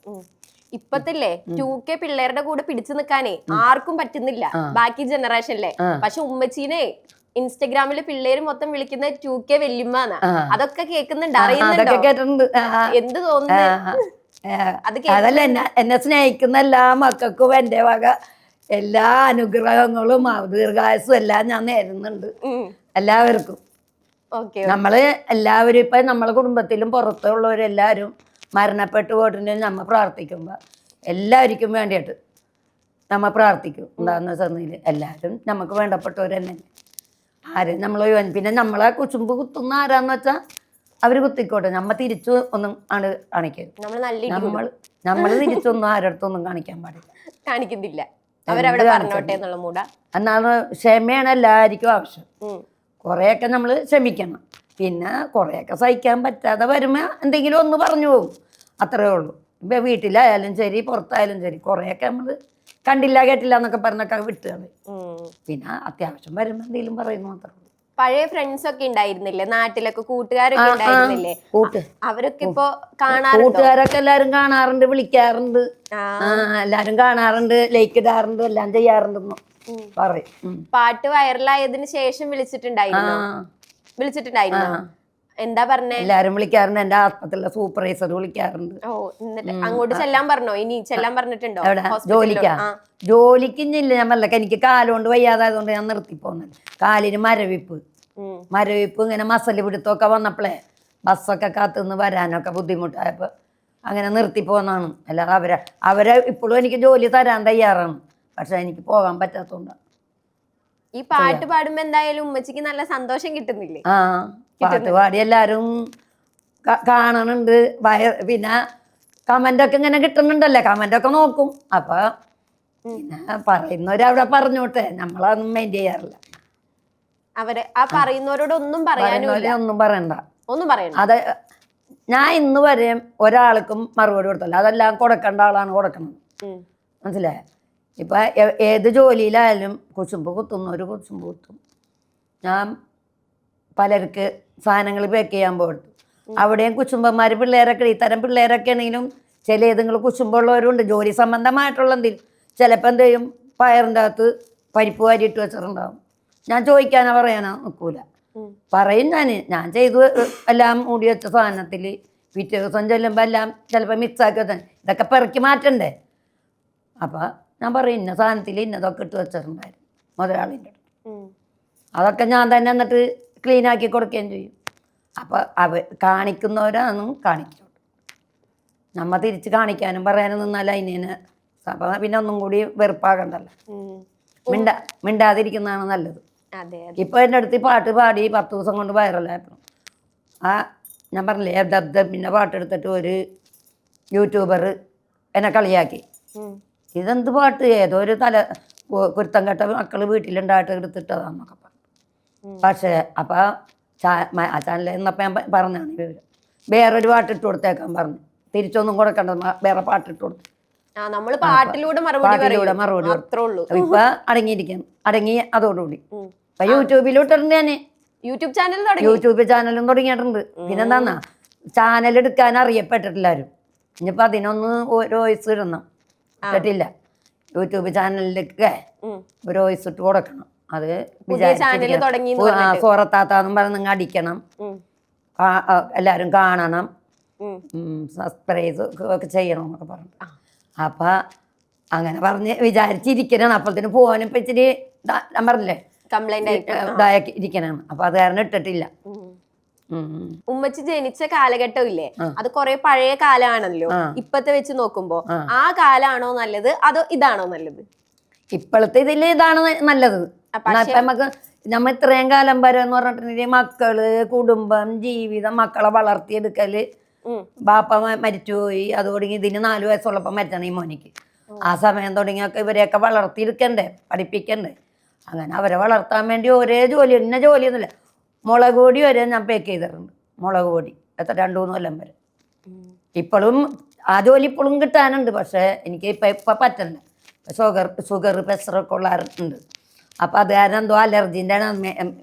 ഇപ്പത്തില്ലേ 2K പിള്ളേരുടെ കൂടെ പിടിച്ചു നിൽക്കാനേ ആർക്കും പറ്റുന്നില്ല ബാക്കി ജനറേഷനിലെ. പക്ഷെ ഉമ്മച്ചീനെ ഇൻസ്റ്റഗ്രാമില് പിള്ളേര് മൊത്തം വിളിക്കുന്ന 2K വെല്ലുമ്മാന്നാ. അതൊക്കെ കേൾക്കുന്നുണ്ട്, അറിയുന്നുണ്ട്. എന്ത് തോന്നുന്നു? അതല്ല, എന്നെ സ്നേഹിക്കുന്ന എല്ലാ മക്കൾക്കും എന്റെ വക എല്ലാ അനുഗ്രഹങ്ങളും ദീർഘായുസും എല്ലാം ഞാൻ നേരുന്നുണ്ട് എല്ലാവർക്കും. നമ്മള് എല്ലാവരും ഇപ്പൊ നമ്മളെ കുടുംബത്തിലും പുറത്തുള്ളവരെല്ലാവരും മരണപ്പെട്ടു പോയിട്ടുണ്ടെങ്കിൽ നമ്മ പ്രാർത്ഥിക്കുമ്പോ എല്ലാവർക്കും വേണ്ടിയിട്ട് നമ്മ പ്രാർത്ഥിക്കും. എന്താന്ന് വെച്ചാൽ എല്ലാവരും നമുക്ക് വേണ്ടപ്പെട്ടവർ തന്നെ. ആരും നമ്മൾ പിന്നെ നമ്മളെ കുശുമ്പ് കുത്തുന്ന ആരാന്ന് വെച്ചാൽ അവര് കുത്തിക്കോട്ടെ, നമ്മ തിരിച്ചു ഒന്നും ആണ് കാണിക്കരുത്. നമ്മൾ തിരിച്ചൊന്നും ആരടുത്തൊന്നും കാണിക്കാൻ പാടില്ല, കാണിക്കുന്നില്ല. അവരവിടെ പറഞ്ഞോട്ടെ എന്നുള്ള മൂടാ. എന്നാണ് ക്ഷമയാണ് എല്ലാവർക്കും ആവശ്യം. കുറെയൊക്കെ നമ്മൾ ക്ഷമിക്കണം. പിന്നെ കുറെയൊക്കെ സഹിക്കാൻ പറ്റാതെ വരുമ്പോ എന്തെങ്കിലും ഒന്ന് പറഞ്ഞു പോകും, അത്രേ ഉള്ളൂ. ഇപ്പൊ വീട്ടിലായാലും ശരി പുറത്തായാലും ശരി കുറെയൊക്കെ നമ്മള് കണ്ടില്ല കേട്ടില്ല എന്നൊക്കെ പറഞ്ഞൊക്കെ വിട്ടുകളി. പിന്നെ അത്യാവശ്യം വരുമ്പോ എന്തെങ്കിലും പറയുന്നു മാത്രമേ ഉള്ളൂ. പഴയ ഫ്രണ്ട്സ് ഒക്കെ ഉണ്ടായിരുന്നില്ലേ നാട്ടിലൊക്കെ, കൂട്ടുകാരൊക്കെ ഉണ്ടായിരുന്നില്ലേ? അവരൊക്കെ ഇപ്പൊ കാണാറുണ്ടോ? കൂട്ടുകാരൊക്കെ എല്ലാരും കാണാറുണ്ട്, വിളിക്കാറുണ്ട്, എല്ലാരും കാണാറുണ്ട്, ലൈക്ക് ഇടാറുണ്ട്, എല്ലാം ചെയ്യാറുണ്ടെന്ന് പറയും. പാട്ട് വൈറലായതിനു ശേഷം വിളിച്ചിട്ടുണ്ടായിരുന്നോ? എന്താ പറഞ്ഞേ? എല്ലാരും വിളിക്കാറുണ്ട്. എന്റെ ആസ്പത്രിയിലെ സൂപ്പർവൈസർ വിളിക്കാറുണ്ട്. ഓ, എന്നിട്ട് അങ്ങോട്ട് ചെല്ലാൻ പറഞ്ഞോ? ഇനി ചെല്ലാൻ പറഞ്ഞിട്ടുണ്ടോ? ജോലിക്ക് ഇല്ല. ഞാൻ പറഞ്ഞ എനിക്ക് കാലുകൊണ്ട് വയ്യാതായതുകൊണ്ട് ഞാൻ നിർത്തിപ്പോന്നത്. കാലിന് മരവിപ്പ് ഇങ്ങനെ മസല് പിടുത്തമൊക്കെ വന്നപ്പോഴേ ബസ്സൊക്കെ കാത്തുനിന്ന് വരാനൊക്കെ ബുദ്ധിമുട്ടായപ്പോ അങ്ങനെ നിർത്തിപ്പോന്നാണ്. അല്ലാതെ അവരെ ഇപ്പോഴും എനിക്ക് ജോലി തരാൻ തയ്യാറാണ്. പക്ഷെ എനിക്ക് പോകാൻ പറ്റാത്തതുകൊണ്ടാണ്. ഈ പാട്ട് പാടുമ്പോ എന്തായാലും ഉമ്മച്ചിക്ക് നല്ല സന്തോഷം കിട്ടുന്നില്ലേ? പാട്ട് പാടി എല്ലാരും കാണുന്നുണ്ട്. പിന്നെ കമന്റൊക്കെ ഇങ്ങനെ കിട്ടുന്നുണ്ടല്ലേ, കമന്റൊക്കെ നോക്കും. അപ്പൊ പിന്നെ പറയുന്നവരവിടെ പറഞ്ഞോട്ടെ, നമ്മളതൊന്നും മെയിൻ ചെയ്യാറില്ല. അവര് ആ പറയുന്നവരോട് ഒന്നും ഒന്നും പറയണ്ട. ഒന്നും പറയണ്ട. അത് ഞാൻ ഇന്ന് വരെ ഒരാൾക്കും മറുപടി കൊടുത്തല്ല. അതെല്ലാം കൊടുക്കേണ്ട ആളാണ് കൊടുക്കണം. മനസ്സിലായ? ഇപ്പൊ ഏത് ജോലിയിലായാലും കുശുമ്പ് കുത്തുന്നവര് കുശുമ്പ് കുത്തും. ഞാൻ പലർക്ക് സാധനങ്ങൾ പാക്ക് ചെയ്യാൻ പോയിട്ടു. അവിടെയും കുശുമ്പന്മാര് പിള്ളേരൊക്കെ, ഇത്തരം പിള്ളേരൊക്കെ ആണെങ്കിലും ചില ഏതെങ്കിലും കുശുമ്പുള്ളവരുണ്ട്. ജോലി സംബന്ധമായിട്ടുള്ള എന്തെങ്കിലും ചിലപ്പോൾ എന്ത് ചെയ്യും, പയറിൻ്റെ അകത്ത് പരിപ്പ് വാരിയിട്ട് വെച്ചിട്ടുണ്ടാവും. ഞാൻ ചോദിക്കാനോ പറയാനോ നിൽക്കൂല, പറയും. ഞാൻ ചെയ്തു എല്ലാം മൂടി വെച്ച സാധനത്തിൽ പിറ്റേ ദിവസം ചെല്ലുമ്പോൾ എല്ലാം ചിലപ്പോൾ മിക്സാക്കി വെച്ചാൽ ഇതൊക്കെ പെറുക്കി മാറ്റണ്ടേ. അപ്പം ഞാൻ പറയും ഇന്ന സാധനത്തിൽ ഇന്നതൊക്കെ ഇട്ട് വെച്ചിട്ടുണ്ടായിരുന്നു മുതലാളിൻ്റെ അടുത്ത്. അതൊക്കെ ഞാൻ തന്നെ എന്നിട്ട് ക്ലീനാക്കി കൊടുക്കുകയും ചെയ്യും. അപ്പം കാണിക്കുന്നവരാണ് കാണിക്കും. നമ്മ തിരിച്ച് കാണിക്കാനും പറയാനും നിന്നാൽ അതിനെ അപ്പം പിന്നെ ഒന്നും കൂടി വെറുപ്പാകണ്ടല്ലോ. മിണ്ടാതിരിക്കുന്നതാണ് നല്ലത്. ഇപ്പൊ എൻ്റെ അടുത്ത് പാട്ട് പാടി 10 ദിവസം കൊണ്ട് വൈറലായപ്പോൾ ഞാൻ പറഞ്ഞില്ലേ ദബ്ദബിൻ്റെ പാട്ടെടുത്തിട്ട് ഒരു യൂട്യൂബർ എന്നെ കളിയാക്കി. ഇതെന്ത് പാട്ട്, ഏതോ ഒരു കുരുത്തം കെട്ട മക്കള് വീട്ടിലുണ്ടായിട്ട് എടുത്തിട്ടതാന്നൊക്കെ പറഞ്ഞു. പക്ഷേ അപ്പം ആ ചാനലിൽ നിന്നപ്പം ഞാൻ പറഞ്ഞാണ് വിവരം. വേറൊരു പാട്ടിട്ട് കൊടുത്തേക്കാൻ പറഞ്ഞു. തിരിച്ചൊന്നും കൊടുക്കണ്ട, വേറെ പാട്ടിട്ട് കൊടുത്തു. പാട്ടിലൂടെ മറുപടി കൊടുത്തു. ഇപ്പൊ അടങ്ങി അതോടുകൂടി ഇപ്പൊ യൂട്യൂബിലോട്ടിട്ടുണ്ട് ഞാന്. യൂട്യൂബ് ചാനലും തുടങ്ങിയിട്ടുണ്ട്. പിന്നെന്താന്നാ ചാനൽ എടുക്കാൻ അറിയപ്പെട്ടിട്ടില്ലാരും. ഇനിയിപ്പോ അതിനൊന്ന് ഒരു വോയിസ് ഇടണം, ഇട്ടിട്ടില്ല. യൂട്യൂബ് ചാനലിലേക്ക് ഒരു വോയിസ് ഇട്ട് കൊടുക്കണം. അത് സോറത്താത്താന്നും പറഞ്ഞ് നിങ്ങൾ അടിക്കണം, എല്ലാരും കാണണം, സബ്സ്ക്രൈബ് ഒക്കെ ചെയ്യണം എന്നൊക്കെ പറഞ്ഞു. അപ്പൊ അങ്ങനെ പറഞ്ഞ് വിചാരിച്ചിരിക്കണം. അപ്പോഴത്തേന് പോകാനും ഇപ്പൊ ഇച്ചിരി ഞാൻ പറഞ്ഞില്ലേ ഇതാക്കി ഇരിക്കണം. അപ്പൊ അത് കാരണം ഇട്ടിട്ടില്ല. ഉമ്മച്ചി ജനിച്ച കാലഘട്ടം ഇല്ലേ, അത് കൊറേ പഴയ കാലാണല്ലോ. ഇപ്പത്തെ വെച്ച് നോക്കുമ്പോ ആ കാലാണോ നല്ലത് അതോ ഇതാണോ നല്ലത്? ഇപ്പോഴത്തെ ഇതില് ഇതാണ് നല്ലത്. നമുക്ക് നമ്മ ഇത്രയും കാലം വരെ എന്ന് പറഞ്ഞിട്ടുണ്ടെങ്കിൽ മക്കള്, കുടുംബം, ജീവിതം, മക്കളെ വളർത്തിയെടുക്കല്. ബാപ്പ മരിച്ചുപോയി, അത് തുടങ്ങി ഇതിന് 4 വയസ്സുള്ളപ്പോൾ മരിച്ചാണ് ഈ മോനിക്ക്. ആ സമയം തുടങ്ങിയൊക്കെ ഇവരെയൊക്കെ വളർത്തിയെടുക്കണ്ടേ, പഠിപ്പിക്കണ്ടേ. അങ്ങനെ അവരെ വളർത്താൻ വേണ്ടി ഒരേ ജോലി, ഇന്ന ജോലിയൊന്നുമില്ല. മുളക് പൊടി വരെ ഞാൻ പാക്ക് ചെയ്തിട്ടുണ്ട്. മുളക് പൊടി എത്ര 2-3 കൊല്ലം വരെ. ഇപ്പോഴും ആ ജോലി ഇപ്പോഴും കിട്ടാനുണ്ട്. പക്ഷേ എനിക്ക് ഇപ്പം പറ്റണ്ട. ഷുഗർ പ്രഷറൊക്കെ ഉള്ളവരുണ്ട്. അപ്പം അത് കാരണം എന്തോ അലർജീൻ്റെ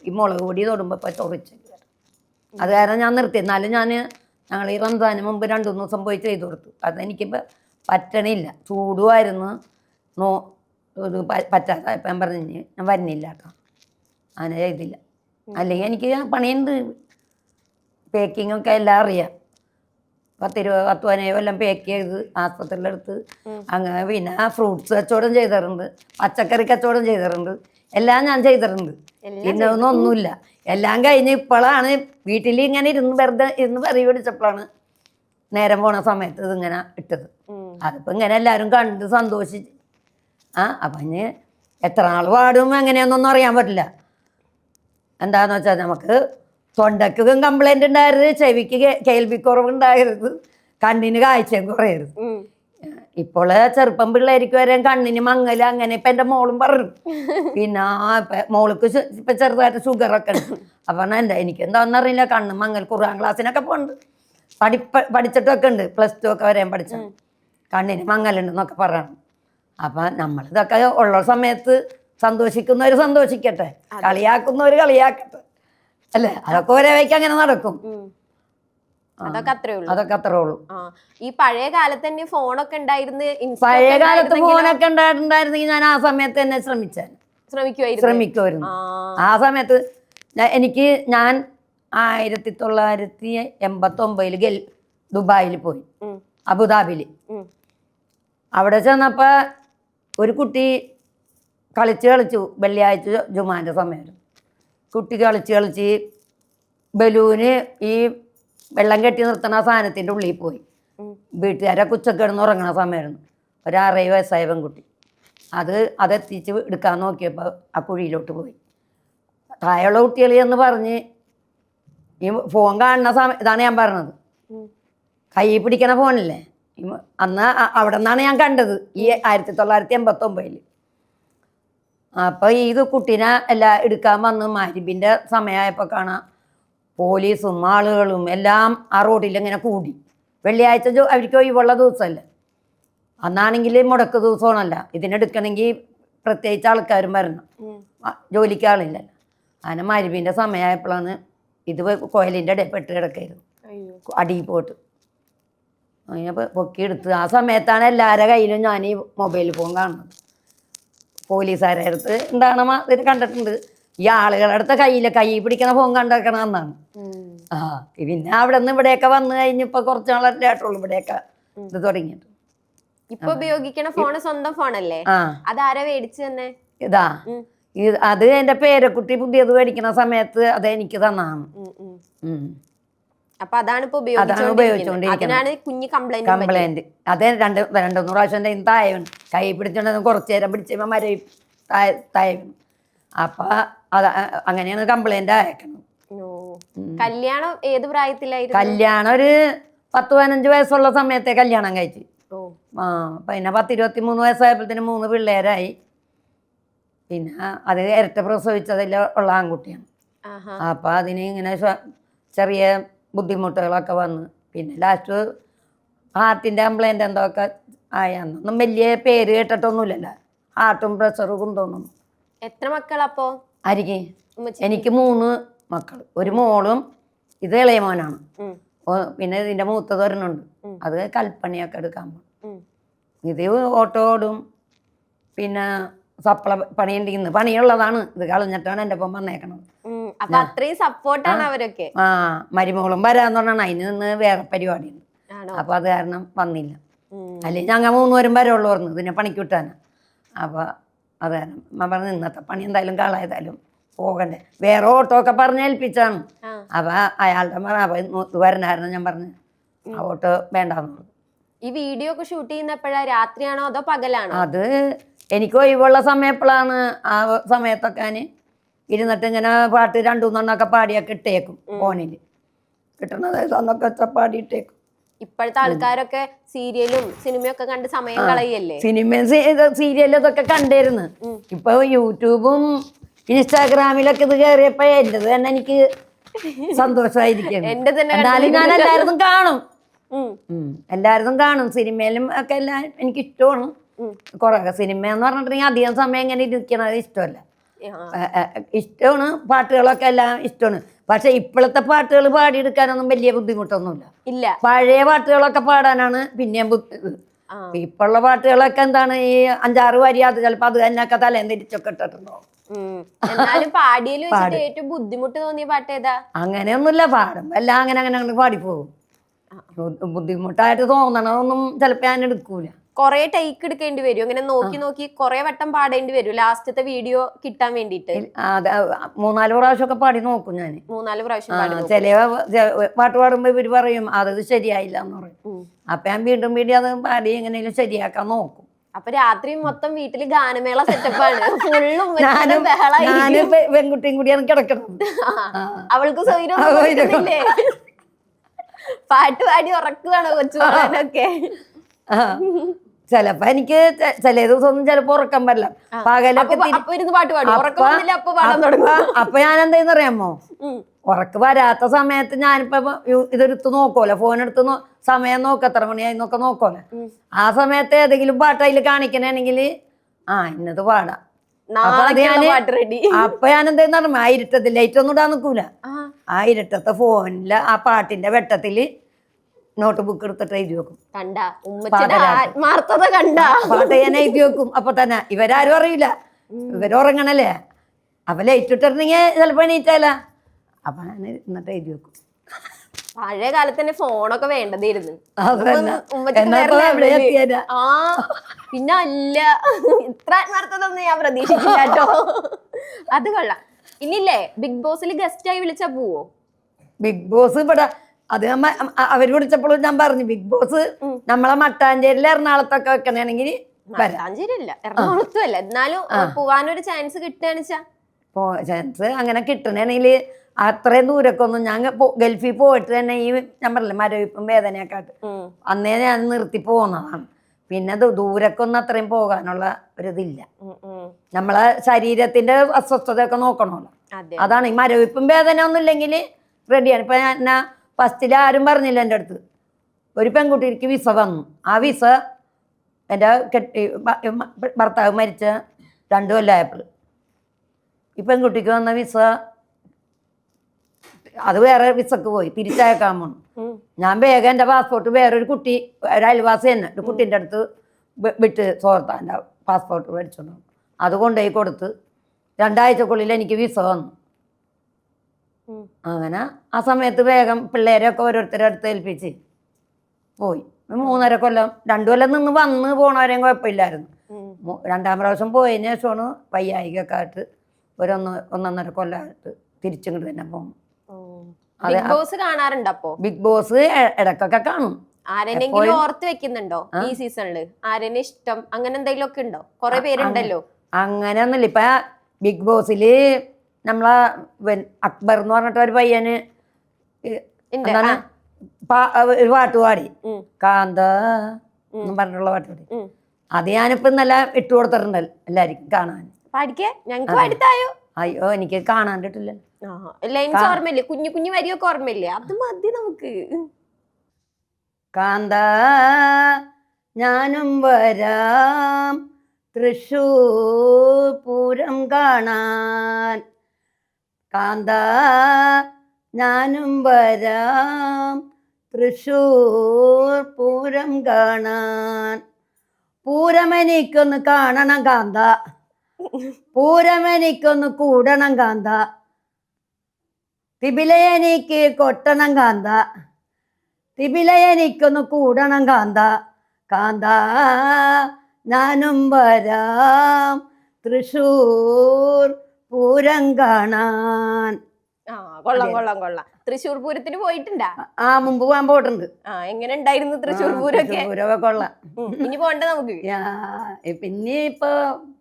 ഈ മുളക് പൊടി തൊടുമ്പോൾ ഇപ്പോൾ ചൊറിച്ച്. അത് കാരണം ഞാൻ നിർത്തി. എന്നാലും ഞങ്ങൾ ഈ റംസാന് മുമ്പ് 2-3 ദിവസം പോയി ചെയ്തു കൊടുത്തു. അതെനിക്കിപ്പോൾ പറ്റണില്ല. ചൂടുമായിരുന്നു. ഇത് പറ്റാതെ ഇപ്പം ഞാൻ പറഞ്ഞു ഞാൻ വരുന്നില്ല കേട്ടോ, അങ്ങനെ ചെയ്തില്ല. അല്ലെങ്കിൽ എനിക്ക് പണിയുണ്ട്. പേക്കിങ്ങൊക്കെ എല്ലാം അറിയാം. 10-15 കൊല്ലം പേക്ക് ചെയ്ത് ആസ്പത്രിയിലെടുത്ത് അങ്ങനെ. പിന്നെ ഫ്രൂട്ട്സ് കച്ചവടം ചെയ്തിട്ടുണ്ട്, പച്ചക്കറി കച്ചവടം ചെയ്തിട്ടുണ്ട്, എല്ലാം ഞാൻ ചെയ്തിട്ടുണ്ട്. പിന്നെ ഒന്നുമില്ല. എല്ലാം കഴിഞ്ഞ് ഇപ്പോഴാണ് വീട്ടിൽ ഇങ്ങനെ വെറുതെ ഇരുന്ന് പറയി പിടിച്ചപ്പോഴാണ് നേരം പോണ സമയത്ത് ഇതിങ്ങനെ ഇട്ടത്. അതിപ്പോൾ ഇങ്ങനെ എല്ലാവരും കണ്ട് സന്തോഷിച്ച്. അപ്പം ഇനി എത്ര നാൾ പാടും എങ്ങനെയാണെന്നൊന്നും അറിയാൻ പറ്റില്ല. എന്താന്ന് വെച്ചാൽ നമുക്ക് തൊണ്ടയ്ക്കും കംപ്ലൈൻറ്റ് ഉണ്ടായിരുന്നു, ചെവിക്ക് കേൾവിക്കുറവുണ്ടായിരുന്നു, കണ്ണിന് കാഴ്ചയും കുറയരുത്. ഇപ്പോൾ ചെറുപ്പം പിള്ളേർക്ക് വരെ കണ്ണിന് മങ്ങൽ അങ്ങനെ. ഇപ്പം എൻ്റെ മോളും പറഞ്ഞു. പിന്നെ മോൾക്ക് ഇപ്പം ചെറുതായിട്ട് ഷുഗറൊക്കെ ഉണ്ട്. അപ്പം എനിക്ക് എന്താണെന്നറിയില്ല, കണ്ണ് മങ്ങൽ. 10ാം ക്ലാസ്സിനൊക്കെ പോകുന്നുണ്ട്, പഠിച്ചിട്ടൊക്കെ ഉണ്ട്, +2 ഒക്കെ വരെയും പഠിച്ചു. കണ്ണിന് മങ്ങലുണ്ടെന്നൊക്കെ പറയണം. അപ്പം നമ്മളിതൊക്കെ ഉള്ള സമയത്ത് സന്തോഷിക്കുന്നവർ സന്തോഷിക്കട്ടെ, കളിയാക്കുന്നവർ കളിയാക്കട്ടെ, അല്ലേ? അതൊക്കെ ഒരേ വയ്ക്ക് അങ്ങനെ നടക്കും. അതൊക്കെ അത്രേ ഉള്ളൂ. ഈ പഴയ കാലത്ത് തന്നെ ഫോണൊക്കെ ഉണ്ടായിരുന്നു. പഴയ കാലത്ത് ഫോണൊക്കെ ഉണ്ടായിരുന്നെങ്കിൽ ഞാൻ ആ സമയത്ത് തന്നെ ശ്രമിക്കുമായിരുന്നു. ആ സമയത്ത് ഞാൻ 1989 ദുബായിൽ പോയി, അബുദാബിയിൽ. അവിടെ ചെന്നപ്പോൾ ഒരു കുട്ടി കളിച്ചു. വെള്ളിയാഴ്ച ജുമാൻ്റെ സമയമായിരുന്നു. കുട്ടി കളിച്ച് ബലൂന് ഈ വെള്ളം കെട്ടി നിർത്തുന്ന സാധനത്തിൻ്റെ ഉള്ളിൽ പോയി. വീട്ടുകാരൊക്കെ ഉച്ചക്ക് കിടന്ന് ഉറങ്ങണ സമയമായിരുന്നു. ഒരു 6 വയസ്സായ പെൺകുട്ടി. അതെത്തിച്ച് എടുക്കാൻ നോക്കിയപ്പോൾ ആ കുഴിയിലോട്ട് പോയി. താഴെയുള്ള കുട്ടികൾ എന്ന് പറഞ്ഞ് ഈ ഫോൺ കാണുന്ന സമയം ഇതാണ് ഞാൻ പറഞ്ഞത്, കൈ പിടിക്കണ ഫോണില്ലേ, അന്ന് അവിടെ നിന്നാണ് ഞാൻ കണ്ടത്, ഈ 1989. അപ്പോൾ ഇത് കുട്ടീനെ എല്ലാം എടുക്കാൻ വന്ന് മഗ്‌രിബിൻ്റെ സമയമായപ്പോൾ കാണാം പോലീസും ആളുകളും എല്ലാം ആ റോഡിൽ ഇങ്ങനെ കൂടി. വെള്ളിയാഴ്ച അവർക്ക് ഒഴിവുള്ള ദിവസമല്ല, അന്നാണെങ്കിൽ മുടക്ക് ദിവസമാണല്ല. ഇതിനെടുക്കണമെങ്കിൽ പ്രത്യേകിച്ച് ആൾക്കാരും വരണം, ജോലിക്ക് ആളില്ലല്ലോ. അങ്ങനെ മഗ്‌രിബിൻ്റെ സമയമായപ്പോഴാണ് ഇത് കോയലിൻ്റെ ഇടയിൽ പെട്ട് കിടക്കായിരുന്നു, അടിയിൽ പോയിട്ട്. അങ്ങനെ പൊക്കിയെടുത്ത്. ആ സമയത്താണ് എല്ലാവരുടെ കയ്യിലും ഞാൻ ഈ മൊബൈൽ ഫോൺ കാണുന്നത്. പോലീസുകാരുടെ അടുത്ത് ഉണ്ടാകണ ഇത് കണ്ടിട്ടുണ്ട്. ഈ ആളുകളുടെ അടുത്ത കൈ പിടിക്കണ ഫോൺ കണ്ടേക്കണ എന്നാണ്. പിന്നെ അവിടെ നിന്ന് ഇവിടെയൊക്കെ വന്നു കഴിഞ്ഞപ്പോ കുറച്ച് നാളല്ലേ ആയിട്ടുള്ളൂ ഇവിടെയൊക്കെ ഇത് തുടങ്ങിയിട്ട്. ഇപ്പൊ ഉപയോഗിക്കണ ഫോണ് സ്വന്തം ഫോണല്ലേ? അതാരാ മേടിച്ചു തന്നെ? അത് എന്റെ പേരക്കുട്ടി പുതിയത് മേടിക്കണ സമയത്ത് അത് എനിക്ക് തന്നാണ്. അപ്പൊ അതാണ് ഉപയോഗിച്ചോണ്ടിരിക്കുന്നത്. കംപ്ലൈന്റ് അതെ 2-3 പ്രാവശ്യം താഴെ കൈ പിടിച്ചോണ്ട് കുറച്ചു നേരം പിടിച്ചപ്പോ മരവി താഴെ. അപ്പൊ അങ്ങനെയാണ് കംപ്ലൈന്റ് അയക്കണം. കല്യാണം ഏത് പ്രായത്തിലായിരുന്നു? കല്യാണം ഒരു 10-15 വയസ്സുള്ള സമയത്തെ കല്യാണം കഴിച്ചു. പിന്നെ 10-23 വയസ്സായപ്പോഴത്തേന് 3 പിള്ളേരായി. പിന്നെ അത് ഇരട്ട പ്രസവിച്ചതിൽ ഉള്ള ആൺകുട്ടിയാണ്. ആഹാ. അപ്പം അതിന് ഇങ്ങനെ ചെറിയ ബുദ്ധിമുട്ടുകളൊക്കെ വന്ന് പിന്നെ ലാസ്റ്റ് ഹാർട്ടിൻ്റെ കംപ്ലൈൻറ്റ് എന്തൊക്കെ ആയെന്നൊന്നും വലിയ പേര് കേട്ടിട്ടൊന്നുമില്ലല്ലോ. ഹാർട്ടും പ്രഷറും കൊണ്ടൊന്നും. എത്ര മക്കളപ്പോ? ആയിരിക്കും എനിക്ക് 3 മക്കൾ, ഒരു മോളും ഇത് ഇളയ മോനാണ്. പിന്നെ ഇതിൻ്റെ മൂത്തത് ഒരെണ്ണുണ്ട്, അത് കൽപ്പണിയൊക്കെ എടുക്കാൻ പോകും. ഇത് ഓട്ടോ ഓടും, പിന്നെ സപ്ല പണിയുണ്ട്. ഇന്ന് പണിയുള്ളതാണ്, ഇത് കളഞ്ഞിട്ടാണ് എൻ്റെ ഒപ്പം വന്നേക്കണത്. അപ്പൊ അത്രയും സപ്പോർട്ടാണ് അവരൊക്കെ. മരുമോളും വരാന്ന് പറഞ്ഞാണ്, അതിന് നിന്ന് വേറെ പരിപാടിയുണ്ട്. അപ്പൊ അത് കാരണം വന്നില്ല. അല്ലെങ്കിൽ ഞങ്ങൾ 3 പേരും വരവുള്ളൂ പറഞ്ഞു, ഇതിനെ പണിക്ക് വിട്ടാണ്. അപ്പൊ അത് കാരണം ഞാൻ പറഞ്ഞു ഇന്നത്തെ പണി എന്തായാലും കളയതായാലും പോകണ്ടേ, വേറെ ഓട്ടോ ഒക്കെ പറഞ്ഞേൽപ്പിച്ചാണ്. അപ്പൊ അയാളുടെ അപ്പൊ വരണായിരുന്നു. ഞാൻ പറഞ്ഞു ആ ഓട്ടോ വേണ്ടാന്ന് പറഞ്ഞു. ഈ വീഡിയോ ഒക്കെ ഷൂട്ട് ചെയ്യുന്നപ്പോഴാ, രാത്രിയാണോ അതോ പകലാണോ? അത് എനിക്ക് ഒഴിവുള്ള സമയം എപ്പോഴാണ്, ആ സമയത്തൊക്കെ ഞാൻ ഇരുന്നിട്ട് ഇങ്ങനെ പാട്ട് 2-3 പാടിയൊക്കെ ഇട്ടേക്കും. ഫോണിൽ കിട്ടണത് അന്നൊക്കെ പാടി ഇട്ടേക്കും. ഇപ്പോഴത്തെ ആൾക്കാരൊക്കെ സീരിയലും സിനിമയൊക്കെ കണ്ട് സമയം കളയല്ലേ. സിനിമ സീരിയലും ഇതൊക്കെ കണ്ടിരുന്നു. ഇപ്പൊ യൂട്യൂബും ഇൻസ്റ്റാഗ്രാമിലൊക്കെ ഇത് കയറിയപ്പോ എന്റേത് തന്നെ എനിക്ക് സന്തോഷമായിരിക്കും. എന്നാലും ഞാൻ എല്ലാവരും കാണും, എല്ലാവരും കാണും. സിനിമയിലും ഒക്കെ എല്ലാം എനിക്ക് ഇഷ്ടമാണ്. കുറെ സിനിമ എന്ന് പറഞ്ഞിട്ടുണ്ടെങ്കിൽ അധികം സമയം ഇങ്ങനെ ഇരിക്കണത് ഇഷ്ടമല്ല. ഇഷ്ടമാണ്, പാട്ടുകളൊക്കെ എല്ലാം ഇഷ്ടമാണ്. പക്ഷെ ഇപ്പോഴത്തെ പാട്ടുകൾ പാടിയെടുക്കാനൊന്നും വലിയ ബുദ്ധിമുട്ടൊന്നുമില്ല. ഇല്ല, പഴയ പാട്ടുകളൊക്കെ പാടാനാണ് പിന്നെയും ഇപ്പോഴുള്ള പാട്ടുകളൊക്കെ എന്താണ്, ഈ 5-6 വരി അത് ചിലപ്പോ അത് തന്നെയൊക്കെ തലേന്ന് തിരിച്ചൊക്കെ ഇട്ടിട്ടുണ്ടോ. ഏറ്റവും ബുദ്ധിമുട്ട് തോന്നിയ പാട്ട് ഏതാ? അങ്ങനെയൊന്നുമില്ല, പാടുമ്പോ എല്ലാം അങ്ങനെ അങ്ങനെ അങ്ങനെ പാടിപ്പോകും. ബുദ്ധിമുട്ടായിട്ട് തോന്നണതൊന്നും ചിലപ്പോ ഞാൻ എടുക്കൂല. കൊറേ ടേക്ക് എടുക്കേണ്ടി വരും, അങ്ങനെ നോക്കി നോക്കി കൊറേ വട്ടം പാടേണ്ടി വരും ലാസ്റ്റത്തെ വീഡിയോ കിട്ടാൻ വേണ്ടിട്ട്. 3-4 പ്രാവശ്യമൊക്കെ പാടി നോക്കും ഞാൻ. 3-4 പ്രാവശ്യം ചില പാട്ട് പാടുമ്പോ ഇവര് പറയും അത് ശരിയായില്ല എന്ന് പറയും. അപ്പൊ ഞാൻ വീണ്ടും അത് പാടി എങ്ങനെയും ശരിയാക്കാൻ നോക്കും. അപ്പൊ രാത്രി മൊത്തം വീട്ടില് ഗാനമേള സെറ്റപ്പാണ്. ഞാന് പെൺകുട്ടിയും കൂടിയാണ് കിടക്കണം. അവൾക്ക് സൗകര്യമില്ലേ? പാട്ട് പാടി ഉറക്കുവാണോ കൊച്ചുകാരനൊക്കെ? ചിലപ്പോ എനിക്ക് ചില ദിവസം ഒന്നും ചിലപ്പോ ഉറക്കം വരില്ല. പകലൊക്കെ അപ്പൊ ഞാൻ എന്താന്ന് അറിയാമോ, ഉറക്ക് വരാത്ത സമയത്ത് ഞാനിപ്പോ ഇതെടുത്ത് നോക്കുമല്ലോ, ഫോൺ എടുത്ത് സമയം നോക്ക എത്ര മണിയായി എന്നൊക്കെ നോക്കുമല്ലോ. ആ സമയത്ത് ഏതെങ്കിലും പാട്ട് അതിൽ കാണിക്കണെങ്കിൽ ഇന്നത് പാടാം. അപ്പൊ ഞാൻ എന്താന്ന് പറഞ്ഞ ആ ഇരുട്ടത്തിൽ ലൈറ്റ് ഒന്നും ഇടാൻ നിൽക്കൂല. ആ ഇരുട്ടത്തെ ഫോണില് ആ പാട്ടിന്റെ വെട്ടത്തില് നോട്ട് ബുക്ക് എടുത്തിട്ട് എഴുതി വെക്കും. പാട്ട് ഞാൻ എഴുതി വെക്കും അപ്പൊ തന്നെ. ഇവരാരും അറിയില്ല, ഇവരുറങ്ങണല്ലേ. അപ്പൊ ലൈറ്റ് ഇട്ടിട്ടുണ്ടെങ്കിൽ ചിലപ്പോ എണീറ്റല്ല. അപ്പൊ ഞാൻ എന്നിട്ട് എഴുതി വെക്കും. പഴയ കാലത്ത് തന്നെ ഫോണൊക്കെ വേണ്ടതായിരുന്നു. പിന്നെ അല്ല, ഇത്ര ആത്മാർത്ഥതൊന്നും ഞാൻ പ്രതീക്ഷിച്ചില്ല കേട്ടോ. അത് കൊള്ളാം. ഇനിയില്ലേ ബിഗ് ബോസിൽ ഗസ്റ്റ് ആയി വിളിച്ചാ പോവോ? ബിഗ് ബോസ് ഇവിടെ അത് അവര് വിളിച്ചപ്പോഴും ഞാൻ പറഞ്ഞു, ബിഗ് ബോസ് നമ്മളെ മട്ടാഞ്ചേരിയിൽ എറണാകുളത്തൊക്കെ വെക്കണെങ്കിൽ മട്ടാഞ്ചേരിയല്ല, എറണാകുളത്തും അല്ല, എന്നാലും പോവാനൊരു ചാൻസ് കിട്ടുകയാണെച്ചാ ചാൻസ് അങ്ങനെ കിട്ടണമെങ്കിൽ അത്രയും ദൂരൊക്കെ ഒന്നും ഞാൻ ഗൾഫിൽ പോയിട്ട് തന്നെ ഈ ഞാൻ പറഞ്ഞില്ല മരവിപ്പും വേദനയൊക്കെ ആയിട്ട് അന്നേ ഞാൻ നിർത്തി പോകുന്നതാണ്. പിന്നെ ദൂരൊക്കെ ഒന്നും അത്രയും പോകാനുള്ള ഒരിതില്ല. നമ്മളെ ശരീരത്തിന്റെ അസ്വസ്ഥതയൊക്കെ നോക്കണമല്ലോ. അതാണ് ഈ മരവിപ്പും വേദന ഒന്നും ഇല്ലെങ്കിൽ റെഡിയാണ്. ഇപ്പൊ ഞാൻ ഫസ്റ്റിൽ ആരും പറഞ്ഞില്ല എൻ്റെ അടുത്ത്. ഒരു പെൺകുട്ടിക്ക് വിസ വന്നു. ആ വിസ എൻ്റെ ഭർത്താവ് മരിച്ച 2 കൊല്ലമായപ്പോൾ ഈ പെൺകുട്ടിക്ക് വന്ന വിസ അത് വേറെ വിസക്ക് പോയി, തിരിച്ചയക്കാൻ പോണു. ഞാൻ വേഗം എൻ്റെ പാസ്പോർട്ട് വേറൊരു കുട്ടി, ഒരു അയൽവാസി തന്നെ ഒരു കുട്ടീൻ്റെ അടുത്ത് വിട്ട് സുഹൃത്താൻ്റെ പാസ്പോർട്ട് മേടിച്ചോണ്ട് അത് കൊണ്ടുപോയി കൊടുത്ത് 2 ആഴ്ചക്കുള്ളിൽ എനിക്ക് വിസ വന്നു. അങ്ങനെ ആ സമയത്ത് വേഗം പിള്ളേരെയൊക്കെ ഓരോരുത്തരുടെ അടുത്ത് ഏൽപ്പിച്ച് പോയി. 3.5 കൊല്ലം 2 കൊല്ലം നിന്ന് വന്ന് പോണവരെയും കുഴപ്പമില്ലായിരുന്നു. 2ാം പ്രാവശ്യം പോയതിന് ശേഷമാണ് വയ്യായികൊക്കെ ആയിട്ട് 1.5 കൊല്ലമായിട്ട് തിരിച്ചിങ്ങോട്ട് തന്നെ പോകും. ബിഗ് ബോസ് കാണാറുണ്ട്? അപ്പോ ബിഗ് ബോസ് ഇടക്കൊക്കെ കാണും. ആരെങ്കിലും ഓർത്ത് വെക്കുന്നുണ്ടോ ഈ സീസണില്? ആരെന്നെ ഇഷ്ടം അങ്ങനെ എന്തെങ്കിലും ഒക്കെ ഉണ്ടോ? കുറെ പേരുണ്ടല്ലോ. അങ്ങനെയൊന്നുമില്ല. ഇപ്പൊ ബിഗ് ബോസില് നമ്മളെ അക്ബർ എന്ന് പറഞ്ഞിട്ട് ഒരു പയ്യന് എന്താണ് ഒരു പാട്ട് പാടി, കാന്ത എന്ന് പറഞ്ഞിട്ടുള്ള പാട്ട് പാടി. അത് ഞാനിപ്പോ ഇന്നലെ ഇട്ട് കൊടുത്തിട്ടുണ്ടല്ലോ എല്ലാവർക്കും കാണാൻ. പാടിക്കേ, ഞങ്ങക്ക് പാടിത്തായോ. അയ്യോ എനിക്ക് കാണാൻ കിട്ടില്ല. ലൈൻസ് ഓർമ്മയില്ലേ, കുഞ്ഞു കുഞ്ഞു വരിയൊക്കെ ഓർമ്മയില്ലേ, അത് മതി നമുക്ക്. കാന്ത ഞാനും വരാം തൃശ്ശൂർ പൂരം കാണാൻ, കാന്ത ഞാനും വരാം തൃശ്ശൂർ പൂരം കാണാൻ. പൂരമെനിക്കൊന്ന് കാണണം കാന്ത, പൂരമെനിക്കൊന്ന് കൂടണം കാന്ത, തിബിലയെനിക്ക് കൊട്ടണം കാന്ത, തിബിലയെനിക്കൊന്ന് കൂടണം കാന്ത, കാന്ത ഞാനും വരാം തൃശ്ശൂർ പൂരം കാണാൻ. കൊള്ളാം കൊള്ളാം കൊള്ളാം. തൃശ്ശൂർ പൂരത്തിന് പോയിട്ടുണ്ടാ? മുമ്പ് പോകാൻ പോയിട്ടുണ്ട്. എങ്ങനെ ഉണ്ടായിരുന്നു തൃശ്ശൂർ പൂരൊക്കെ? പൂരമൊക്കെ കൊള്ളാം. ഇനി പോണ്ടേ നമുക്ക്? പിന്നെ ഇപ്പൊ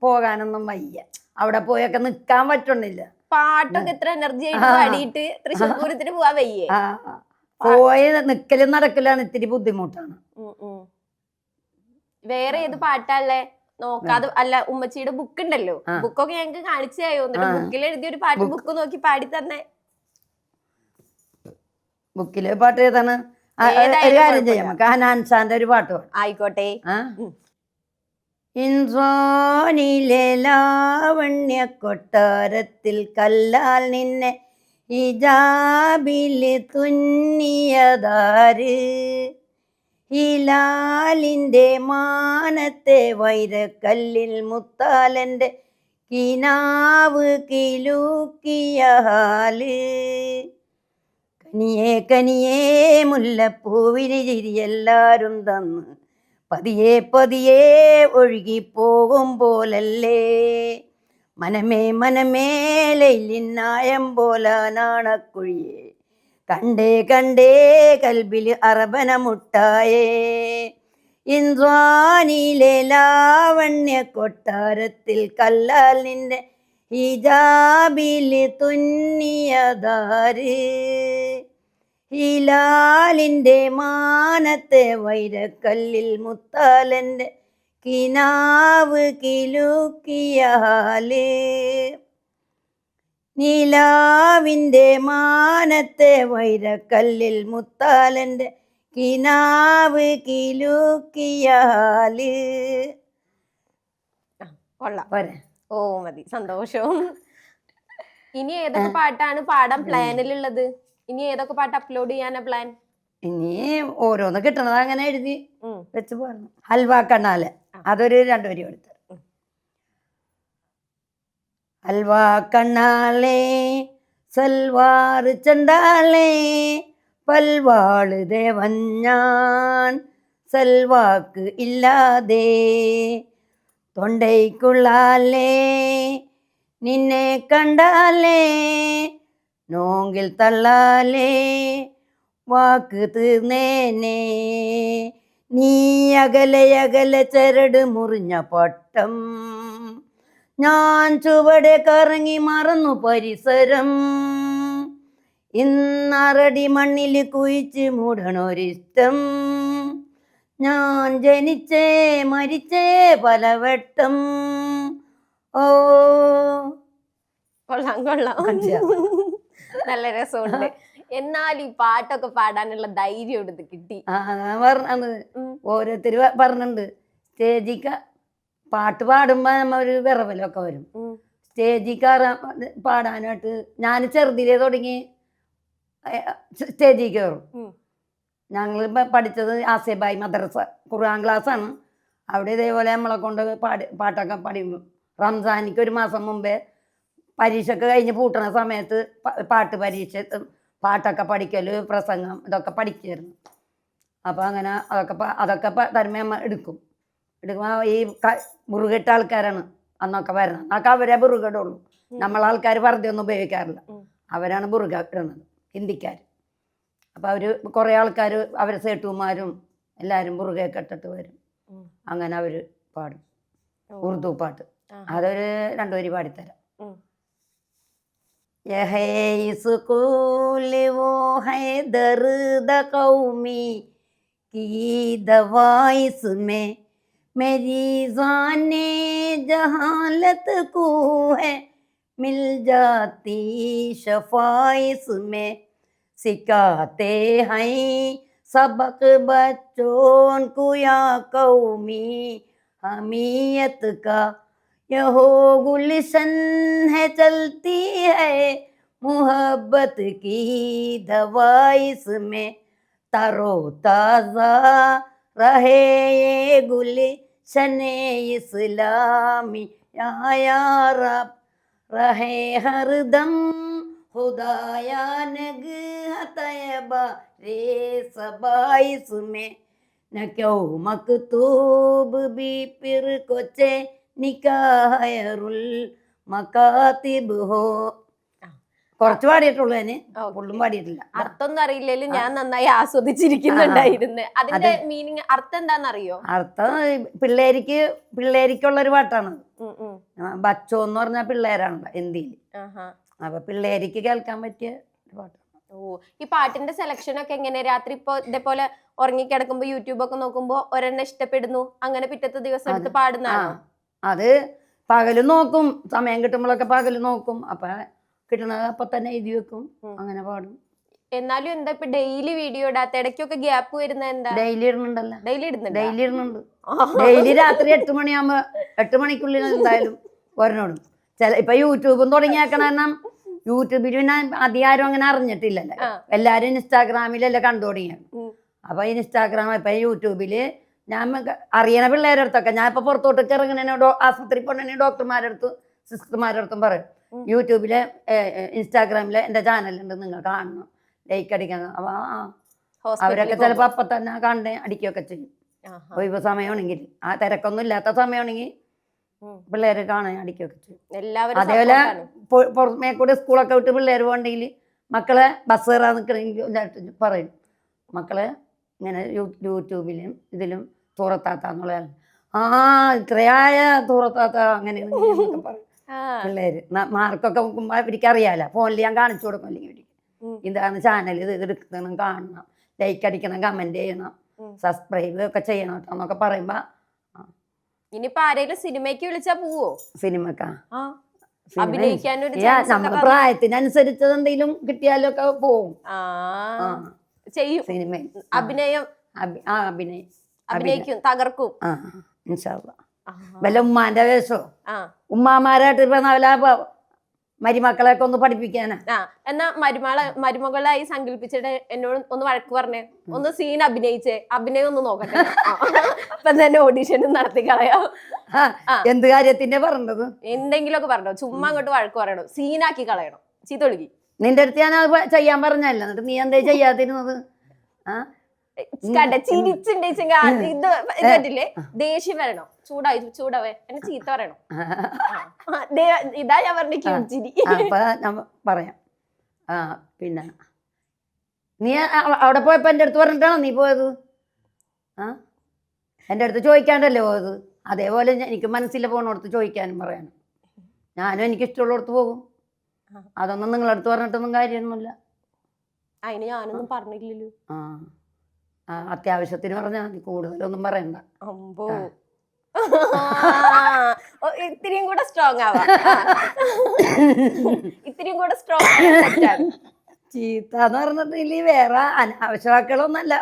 പോകാനൊന്നും വയ്യ, അവിടെ പോയൊക്കെ നിക്കാൻ പറ്റണില്ല. പാട്ടൊക്കെ എത്ര എനർജി ആയിട്ട് പാടിയിട്ട് തൃശ്ശൂർ പൂരത്തിന് പോവാൻ വയ്യേ? പോയി നിക്കലും നടക്കലാണ് ഇത്തിരി ബുദ്ധിമുട്ടാണ്. വേറെ ഏത് പാട്ടാല്ലേ നോക്കാതെ? അല്ല, ഉമ്മച്ചിയുടെ ബുക്ക് ഉണ്ടല്ലോ, ബുക്കൊക്കെ ഞങ്ങക്ക് കാണിച്ചു തരുമോ? എന്നിട്ട് ബുക്കിൽ എഴുതിയ ഒരു പാട്ട് ബുക്ക് നോക്കി പാടി തന്നെ. ബുക്കിലെ പാട്ട് ഏതാണ്? ഒരു കാര്യം ചെയ്യാം, നമുക്ക് ഹനാൻസാന്റെ ഒരു പാട്ട് ആയിക്കോട്ടെ. ഇൻസോനിലെ ലാവണ്യ കൊട്ടാരത്തിൽ കല്ലാൽ നിന്നെ ഹിജാബില് തുന്നിയതാര്, ഹിലാലിൻ്റെ മാനത്തെ വൈരക്കല്ലിൽ മുത്താലൻ്റെ കിനാവ് കിലുക്കിയ ഹാല്, കനിയേ കനിയേ മുല്ലപ്പൂവിന് ചിരിയെല്ലാരും തന്ന് പതിയെ പതിയെ ഒഴുകിപ്പോകും പോലല്ലേ, മനമേ മനമേ ലൈലിന്നായം പോലാനാണക്കുഴിയേ, കണ്ടേ കണ്ടേ കൽബില് അറബന മുട്ടായേ, ഇൻസ്വാനിലെ ലാവണ്യ കൊട്ടാരത്തിൽ കല്ലാൽ നിന്റെ ഹിജാബില് തുന്നിയതാര്, ഹിലാലിൻ്റെ മാനത്തെ വൈരക്കല്ലിൽ മുത്താലൻ്റെ കിനാവ് കിലുക്കിയ ഹാല്, നിലാവിൻ്റെ മാനത്തെ വൈരക്കല്ലിൽ മുത്താലൻ്റെ കിനാവ് കിലുക്കിയ ഹാല്. കൊള്ളാം. പോരെ? ഓ മതി, സന്തോഷം. ഇനി ഏതൊക്കെ പാട്ടാണ് പാടാൻ പ്ലാനിലുള്ളത്? ഇനി ഏതൊക്കെ പാട്ട് അപ്ലോഡ് ചെയ്യാനാ പ്ലാൻ? ഇനി ഓരോന്ന് കിട്ടണത് അങ്ങനെ എഴുതി വെച്ച് പോകണം. ഹൽവ കണ്ണാല് അതൊരു 2 വരി എടുത്ത്. ഹൽവ കണ്ണാലേ സൽവാർ ചണ്ടാലേ പൽവാള് ദേവൻ ഞാൻ സൽവാക്ക് ഇല്ലാതെ, തൊണ്ടയ്ക്കുള്ളാലേ നിന്നെ കണ്ടാലേ നോങ്കിൽ തള്ളാലേ വാക്ക് തീർന്നേനെ, നീ അകലെ അകലെ ചരട് മുറിഞ്ഞ പട്ടം, ഞാൻ ചുവടെ കറങ്ങി മറന്നു പരിസരം, ഇന്നറടി മണ്ണിൽ കുഴിച്ച് മൂടണൊരിഷ്ടം, ഞാൻ ജനിച്ചേ മരിച്ചേ പലവട്ടം. ഓ കൊള്ളാം കൊള്ളാം, നല്ല രസമുണ്ട്. എന്നാൽ ഈ പാട്ടൊക്കെ പാടാനുള്ള ധൈര്യം എടുത്ത് കിട്ടി. പറഞ്ഞത് ഓരോരുത്തര് പറഞ്ഞിട്ടുണ്ട്, സ്റ്റേജിൽ പാട്ട് പാടുമ്പോ നമ്മ ഒരു വിറവലൊക്കെ വരും. സ്റ്റേജിൽ കയറാൻ പാടാനായിട്ട് ഞാൻ ചെറുതിലേ തുടങ്ങി സ്റ്റേജിൽ കയറും. ഞങ്ങൾ പഠിച്ചത് ആസേബായി മദ്രസ ഖുർആൻ ക്ലാസ്സാണ്. അവിടെ ഇതേപോലെ നമ്മളെ കൊണ്ട് പാട്ടൊക്കെ പഠിക്കും. റംസാനിക്ക് 1 മാസം മുമ്പേ പരീക്ഷയ്ക്ക് കഴിഞ്ഞ് പൂട്ടണ സമയത്ത് പാട്ട് പരീക്ഷ പാട്ടൊക്കെ പഠിക്കല്, പ്രസംഗം ഇതൊക്കെ പഠിക്കുമായിരുന്നു. അപ്പോൾ അങ്ങനെ അതൊക്കെ തരുമ്പോൾ നമ്മൾ എടുക്കുമ്പോൾ ഈ മുറുകെട്ട ആൾക്കാരാണ് അന്നൊക്കെ വരണം. അതൊക്കെ അവരെ മുറുകെടുള്ളൂ. നമ്മളാൾക്കാർ വെറുതെ ഒന്നും ഉപയോഗിക്കാറില്ല. അവരാണ് മുറുക ഇടുന്നത്, ഹിന്ദിക്കാർ. അപ്പോൾ അവർ കുറേ ആൾക്കാർ അവരെ സേട്ടുമാരും എല്ലാവരും മുറുകയൊക്കെ ഇട്ടിട്ട് വരും. അങ്ങനെ അവർ പാടും ഉറുദു പാട്ട്. അതൊരു 2 വരി പാടിത്തരാം. स्कूल वो है दर्द कौमी की दवा इसमें मेरी जाने जहालत को है मिल जाती शफा इसमें सिखाते हैं सबक बच्चों को या कौमी हमीयत का यहो गुलशन है चलती है मोहब्बत की दवा इसमें तरो ताजा रहे ये गुलशन इस्लामी या रब रहे हरदम खुदाया नगह तैयबा रे सबा इसमें न क्यों मकतूब भी फिर कोचे നിക്കാഹയറുൽ മകാതിബ് ഹോ. കുറച്ച് പാടിയിട്ടുള്ളൂ അതിന്, ഫുള്ളും പാടിയിട്ടില്ല. അർത്ഥമൊന്നും അറിയില്ലേലും ഞാൻ നന്നായി ആസ്വദിച്ചിരിക്കുന്നുണ്ടായിരുന്നു. അതിന്റെ മീനിങ് അർത്ഥം എന്താണെന്നറിയോ? അർത്ഥം പിള്ളേരിക്കുള്ളൊരു പാട്ടാണ്. ബച്ചോ എന്ന് പറഞ്ഞാൽ പിള്ളേരാണല്ലോ ഹിന്ദിയിൽ. അപ്പൊ പിള്ളേരിക്ക് കേൾക്കാൻ പറ്റിയ ഒരു പാട്ടാണ്. ഓ, ഈ പാട്ടിന്റെ സെലക്ഷൻ ഒക്കെ എങ്ങനെ? രാത്രി ഇപ്പൊ ഇതേപോലെ ഉറങ്ങിക്കിടക്കുമ്പോ യൂട്യൂബ് ഒക്കെ നോക്കുമ്പോ ഒരെണ്ണം ഇഷ്ടപ്പെടുന്നു, അങ്ങനെ പിറ്റത്തെ ദിവസം എടുത്ത് പാടുന്നതാണോ? അത് പകല് നോക്കും, സമയം കിട്ടുമ്പോഴൊക്കെ പകല് നോക്കും. അപ്പൊ കിട്ടണത് അപ്പൊ തന്നെ എഴുതി വെക്കും, അങ്ങനെ പാടും. എന്നാലും എന്താ ഇപ്പൊ ഡെയിലി വീഡിയോ ഇടാത്ത? ഇടയ്ക്കൊക്കെ ഗ്യാപ്പ് വരുന്ന എന്താ? ഡെയിലി ഇടുന്നുണ്ടല്ലോ. ഡെയിലി ഇടുന്നുണ്ട്. ഡെയിലി രാത്രി 8 മണിയാകുമ്പോ 8 മണിക്കുള്ളിൽ എന്തായാലും ഒരെണ്ണോടും. ഇപ്പൊ യൂട്യൂബും തുടങ്ങിയേക്കണ കാരണം യൂട്യൂബിൽ പിന്നെ അധികാരം അങ്ങനെ അറിഞ്ഞിട്ടില്ലല്ലോ. എല്ലാരും ഇൻസ്റ്റാഗ്രാമിലല്ലേ കണ്ടു തുടങ്ങിയാണ്. അപ്പൊ ഇൻസ്റ്റാഗ്രാം ഇപ്പൊ യൂട്യൂബില് ഞാൻ അറിയണ പിള്ളേരുടെ അടുത്തൊക്കെ, ഞാൻ ഇപ്പൊ പുറത്തോട്ടൊക്കെ ഇറങ്ങണ ആശുപത്രി പോണേ ഡോക്ടർമാരുടെ അടുത്തും സിസ്റ്റർമാരുടെ അടുത്തും പറയും, യൂട്യൂബിലെ ഇൻസ്റ്റാഗ്രാമിലെ എന്റെ ചാനലുണ്ട്, നിങ്ങൾ കാണണം, ലൈക്ക് അടിക്കണം. അപ്പൊ അവരൊക്കെ ചിലപ്പോ അപ്പൊ തന്നെ കണ്ട് അടിക്കുകയൊക്കെ ചെയ്യും. ഒഴിവ് സമയമാണെങ്കിൽ, ആ തിരക്കൊന്നും ഇല്ലാത്ത സമയമാണെങ്കിൽ പിള്ളേര് കാണാൻ അടിക്കുകയൊക്കെ ചെയ്യും. അതേപോലെ പുറമേ കൂടെ സ്കൂളൊക്കെ വിട്ട് പിള്ളേർ പോകണ്ടെങ്കിൽ മക്കളെ ബസ് കയറാൻ നിൽക്കണമെങ്കിൽ പറയും, മക്കളെ ഇങ്ങനെ യൂട്യൂബിലും ഇതിലും തൂറത്താത്ത ഇത്രയായ തൂറത്താത്ത അങ്ങനെ പറയും പിള്ളേര്. മാർക്കൊക്കെ നോക്കുമ്പോ ഇവർക്ക് അറിയാലോ, ഫോണിൽ ഞാൻ കാണിച്ചു കൊടുക്കും. അല്ലെങ്കിൽ ഇതാണ് ചാനൽ, ഇത് എടുക്കണം, കാണണം, ലൈക്ക് അടിക്കണം, കമന്റ് ചെയ്യണം, സബ്സ്ക്രൈബ് ഒക്കെ ചെയ്യണം എന്നൊക്കെ പറയുമ്പോ. ഇനിയിപ്പോ ആരെങ്കിലും സിനിമയ്ക്ക് വിളിച്ചാ പോവോ? സിനിമക്കാ അഭിനയിക്കാനൊരു പ്രായത്തിനനുസരിച്ച് എന്തെങ്കിലും കിട്ടിയാലും ഒക്കെ പോവും, ചെയ്യും. സിനിമ അഭിനയിക്കും, തകർക്കും. വല്ല ഉമ്മാന്റെ വേഷോ ഉമ്മാമാരായിട്ട് ഇപ്പൊ നല്ല മരുമക്കളെയൊക്കെ ഒന്ന് പഠിപ്പിക്കാനാ. എന്നാ മരുമകളായി സങ്കല്പിച്ചിട്ട് എന്നോട് ഒന്ന് വഴക്ക് പറഞ്ഞേ, ഒന്ന് സീൻ അഭിനയിച്ചേ, അഭിനയം ഒന്ന് നോക്കട്ടെ. ഇപ്പൊ തന്നെ ഓഡിഷൻ നടത്തി കളയാം. എന്ത് കാര്യത്തിന്റെ പറഞ്ഞത്? എന്തെങ്കിലുമൊക്കെ പറഞ്ഞോ, ചുമ്മാ അങ്ങോട്ട് വഴക്ക് പറയണോ, സീനാക്കി കളയണം, ചീത്ത ഒഴുകി. നിന്റെ അടുത്ത് ഞാൻ അത് ചെയ്യാൻ പറഞ്ഞല്ല, എന്നിട്ട് നീ എന്തേ ചെയ്യാതിരുന്നത്? ഇത് പറ്റില്ലേ? ദേഷ്യം വരണോ, ചൂടാവേ, എന്നെ ചീത്ത പറയണോ? ഇതാ ഞാൻ പറഞ്ഞ പറയാം. പിന്നെ നീ അവിടെ പോയപ്പോ എന്റെ അടുത്ത് പറഞ്ഞിട്ടാണോ നീ പോയത്? എന്റെ അടുത്ത് ചോദിക്കാണ്ടല്ലേ പോയത്? അതേപോലെ എനിക്ക് മനസ്സില്ല പോണോടത്ത് ചോദിക്കാനും പറയാനും. ഞാനും എനിക്ക് ഇഷ്ടമുള്ളടത്ത് പോകും. അതൊന്നും നിങ്ങളടുത്ത് പറഞ്ഞിട്ടൊന്നും കാര്യമൊന്നുമില്ല. അതിന് ഞാനൊന്നും പറഞ്ഞില്ലല്ലോ. അത്യാവശ്യത്തിന് പറഞ്ഞാൽ മതി, കൂടുതലൊന്നും പറയണ്ട. ഇത്തിരിയും കൂടെ സ്ട്രോങ് ആവാം, ഇത്തിരിയും കൂടെ സ്ട്രോങ്. ചീത്താന്ന് പറഞ്ഞിട്ടില്ല, വേറെ അനാവശ്യ വാക്കുകളൊന്നല്ല.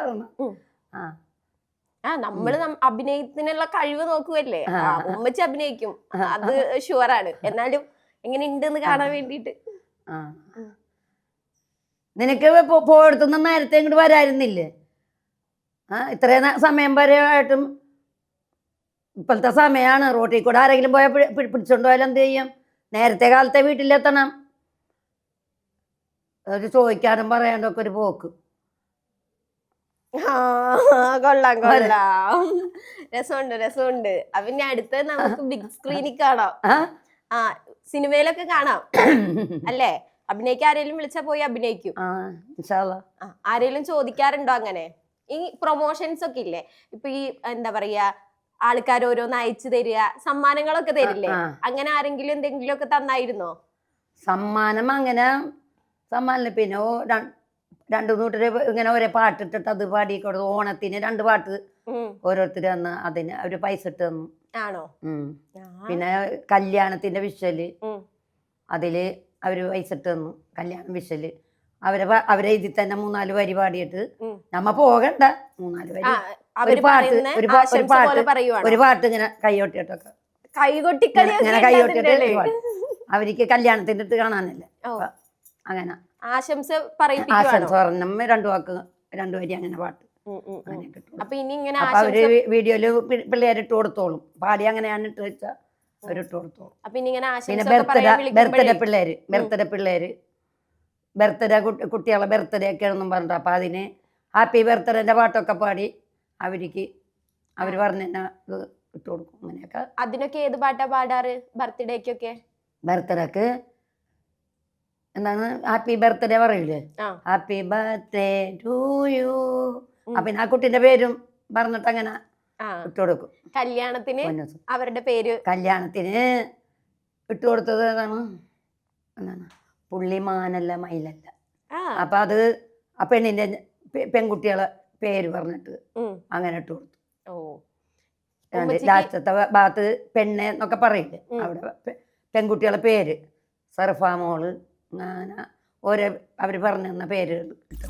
നമ്മള് അഭിനയത്തിനുള്ള കഴിവ് നോക്കുവല്ലേ. ഉമ്മച്ചി അഭിനയിക്കും, അത് ഷുവറാണ്. എന്നാലും എങ്ങനെ ഉണ്ടെന്ന് കാണാൻ വേണ്ടിട്ട്. നിനക്ക് പോയിടത്തുനിന്ന് നേരത്തെ ഇങ്ങോട്ട് വരായിരുന്നില്ലേ? ഇത്രയും സമയം വരെ ആയിട്ടും ഇപ്പോഴത്തെ സമയമാണ്. റോട്ടിൽ കൂടെ ആരെങ്കിലും പോയാൽ പിടിച്ചോണ്ട് പോയാലും എന്ത് ചെയ്യും? നേരത്തെ കാലത്തെ വീട്ടിലെത്തണം. ഒരു ചോദിക്കാനും പറയാനൊക്കെ ഒരു പോക്ക്. കൊള്ളാം കൊള്ളാം, രസമുണ്ട്. പിന്നെ അടുത്ത് നമുക്ക് ബിഗ് സ്ക്രീനിൽ കാണാം, സിനിമയിലൊക്കെ കാണാം അല്ലേ? അഭിനയിക്കാൻ ആരെങ്കിലും വിളിച്ചാ പോയി അഭിനയിക്കും. ആരെങ്കിലും ചോദിക്കാറുണ്ടോ അങ്ങനെ? ഈ പ്രൊമോഷൻസ് ഒക്കെ ഇല്ലേ, ഇപ്പൊ ഈ എന്താ പറയാ, ആൾക്കാർ ഓരോന്ന് അയച്ചു തരിക, സമ്മാനങ്ങളൊക്കെ തരില്ലേ, അങ്ങനെ ആരെങ്കിലും എന്തെങ്കിലും ഒക്കെ തന്നായിരുന്നോ? സമ്മാനം അങ്ങനെ സമ്മാനം പിന്നെ രണ്ടു കൂട്ടര് ഇങ്ങനെ ഒരേ പാട്ടിട്ടിട്ട് അത് പാടിക്കൊടുത്തു. ഓണത്തിന് 2 പാട്ട് ഓരോരുത്തർ തന്ന് അതിന് അവര് പൈസ ഇട്ട് തന്നു. ആണോ? പിന്നെ കല്യാണത്തിന്റെ വിഷല് അതില് അവര് പൈസ ഇട്ട് തന്നു. കല്യാണം വിഷല് അവരെ ഇതിൽ തന്നെ 3-4 വരി പാടിയിട്ട് നമ്മ പോകണ്ട 3-4 വരി ഒരു പാട്ട് ഇങ്ങനെ കൈകൊട്ടിട്ടൊക്കെ ഇങ്ങനെ കൈകൊട്ടിട്ട് അവർക്ക് കല്യാണത്തിന്റെ ഇട്ട് കാണാനല്ലേ അങ്ങനെ ആശംസ പറഞ്ഞ 2 വാക്ക് 2 വരി അങ്ങനെ പാട്ട് അപ്പൊ ഇനി ഇങ്ങനെ അവര് വീഡിയോയില് പിള്ളേരിട്ട് കൊടുത്തോളും. പാടി അങ്ങനെയാണ് ഇട്ട് വെച്ചാൽ അവരിട്ട് കൊടുത്തോളും. പിന്നെ ബർത്ത്ഡേ കുട്ടികളെ ബർത്ത്ഡേ ഒക്കെ ആണെന്നും പറഞ്ഞിട്ട് അപ്പൊ അതിന് ഹാപ്പി ബർത്ത്ഡേന്റെ പാട്ടൊക്കെ പാടി അവര് പറഞ്ഞ ഇട്ട് കൊടുക്കും. അങ്ങനെയൊക്കെ. അതിനൊക്കെ ഏത് പാട്ടാ പാടാറ് ബർത്ത്ഡേക്കൊക്കെ? ബർത്ത്ഡേക്ക് എന്താണ് ഹാപ്പി ബർത്ത്ഡേ പറയൂലേ, ഹാപ്പി ബർത്ത്ഡേ ടു യു. പിന്നെ ആ കുട്ടിന്റെ പേരും പറഞ്ഞിട്ട് അങ്ങനെ ഇട്ട് കൊടുക്കും. കല്യാണത്തിന് അവരുടെ പേര് കല്യാണത്തിന് ഇട്ട് കൊടുത്തത് എന്താണ് പുള്ളിമാനല്ല മയിലല്ല. അപ്പൊ അത് ആ പെണ്ണിന്റെ പെൺകുട്ടികളെ പേര് പറഞ്ഞിട്ട് അങ്ങനെ ഇട്ട് കൊടുത്തു. ലാസ്റ്റത്തെ ഭാഗത്ത് പെണ്ണ് എന്നൊക്കെ പറയില്ലേ, അവിടെ പെൺകുട്ടികളെ പേര് സർഫാമോള് അങ്ങനെ ഓരോ അവര് പറഞ്ഞു തന്ന പേര് ഇട്ടു.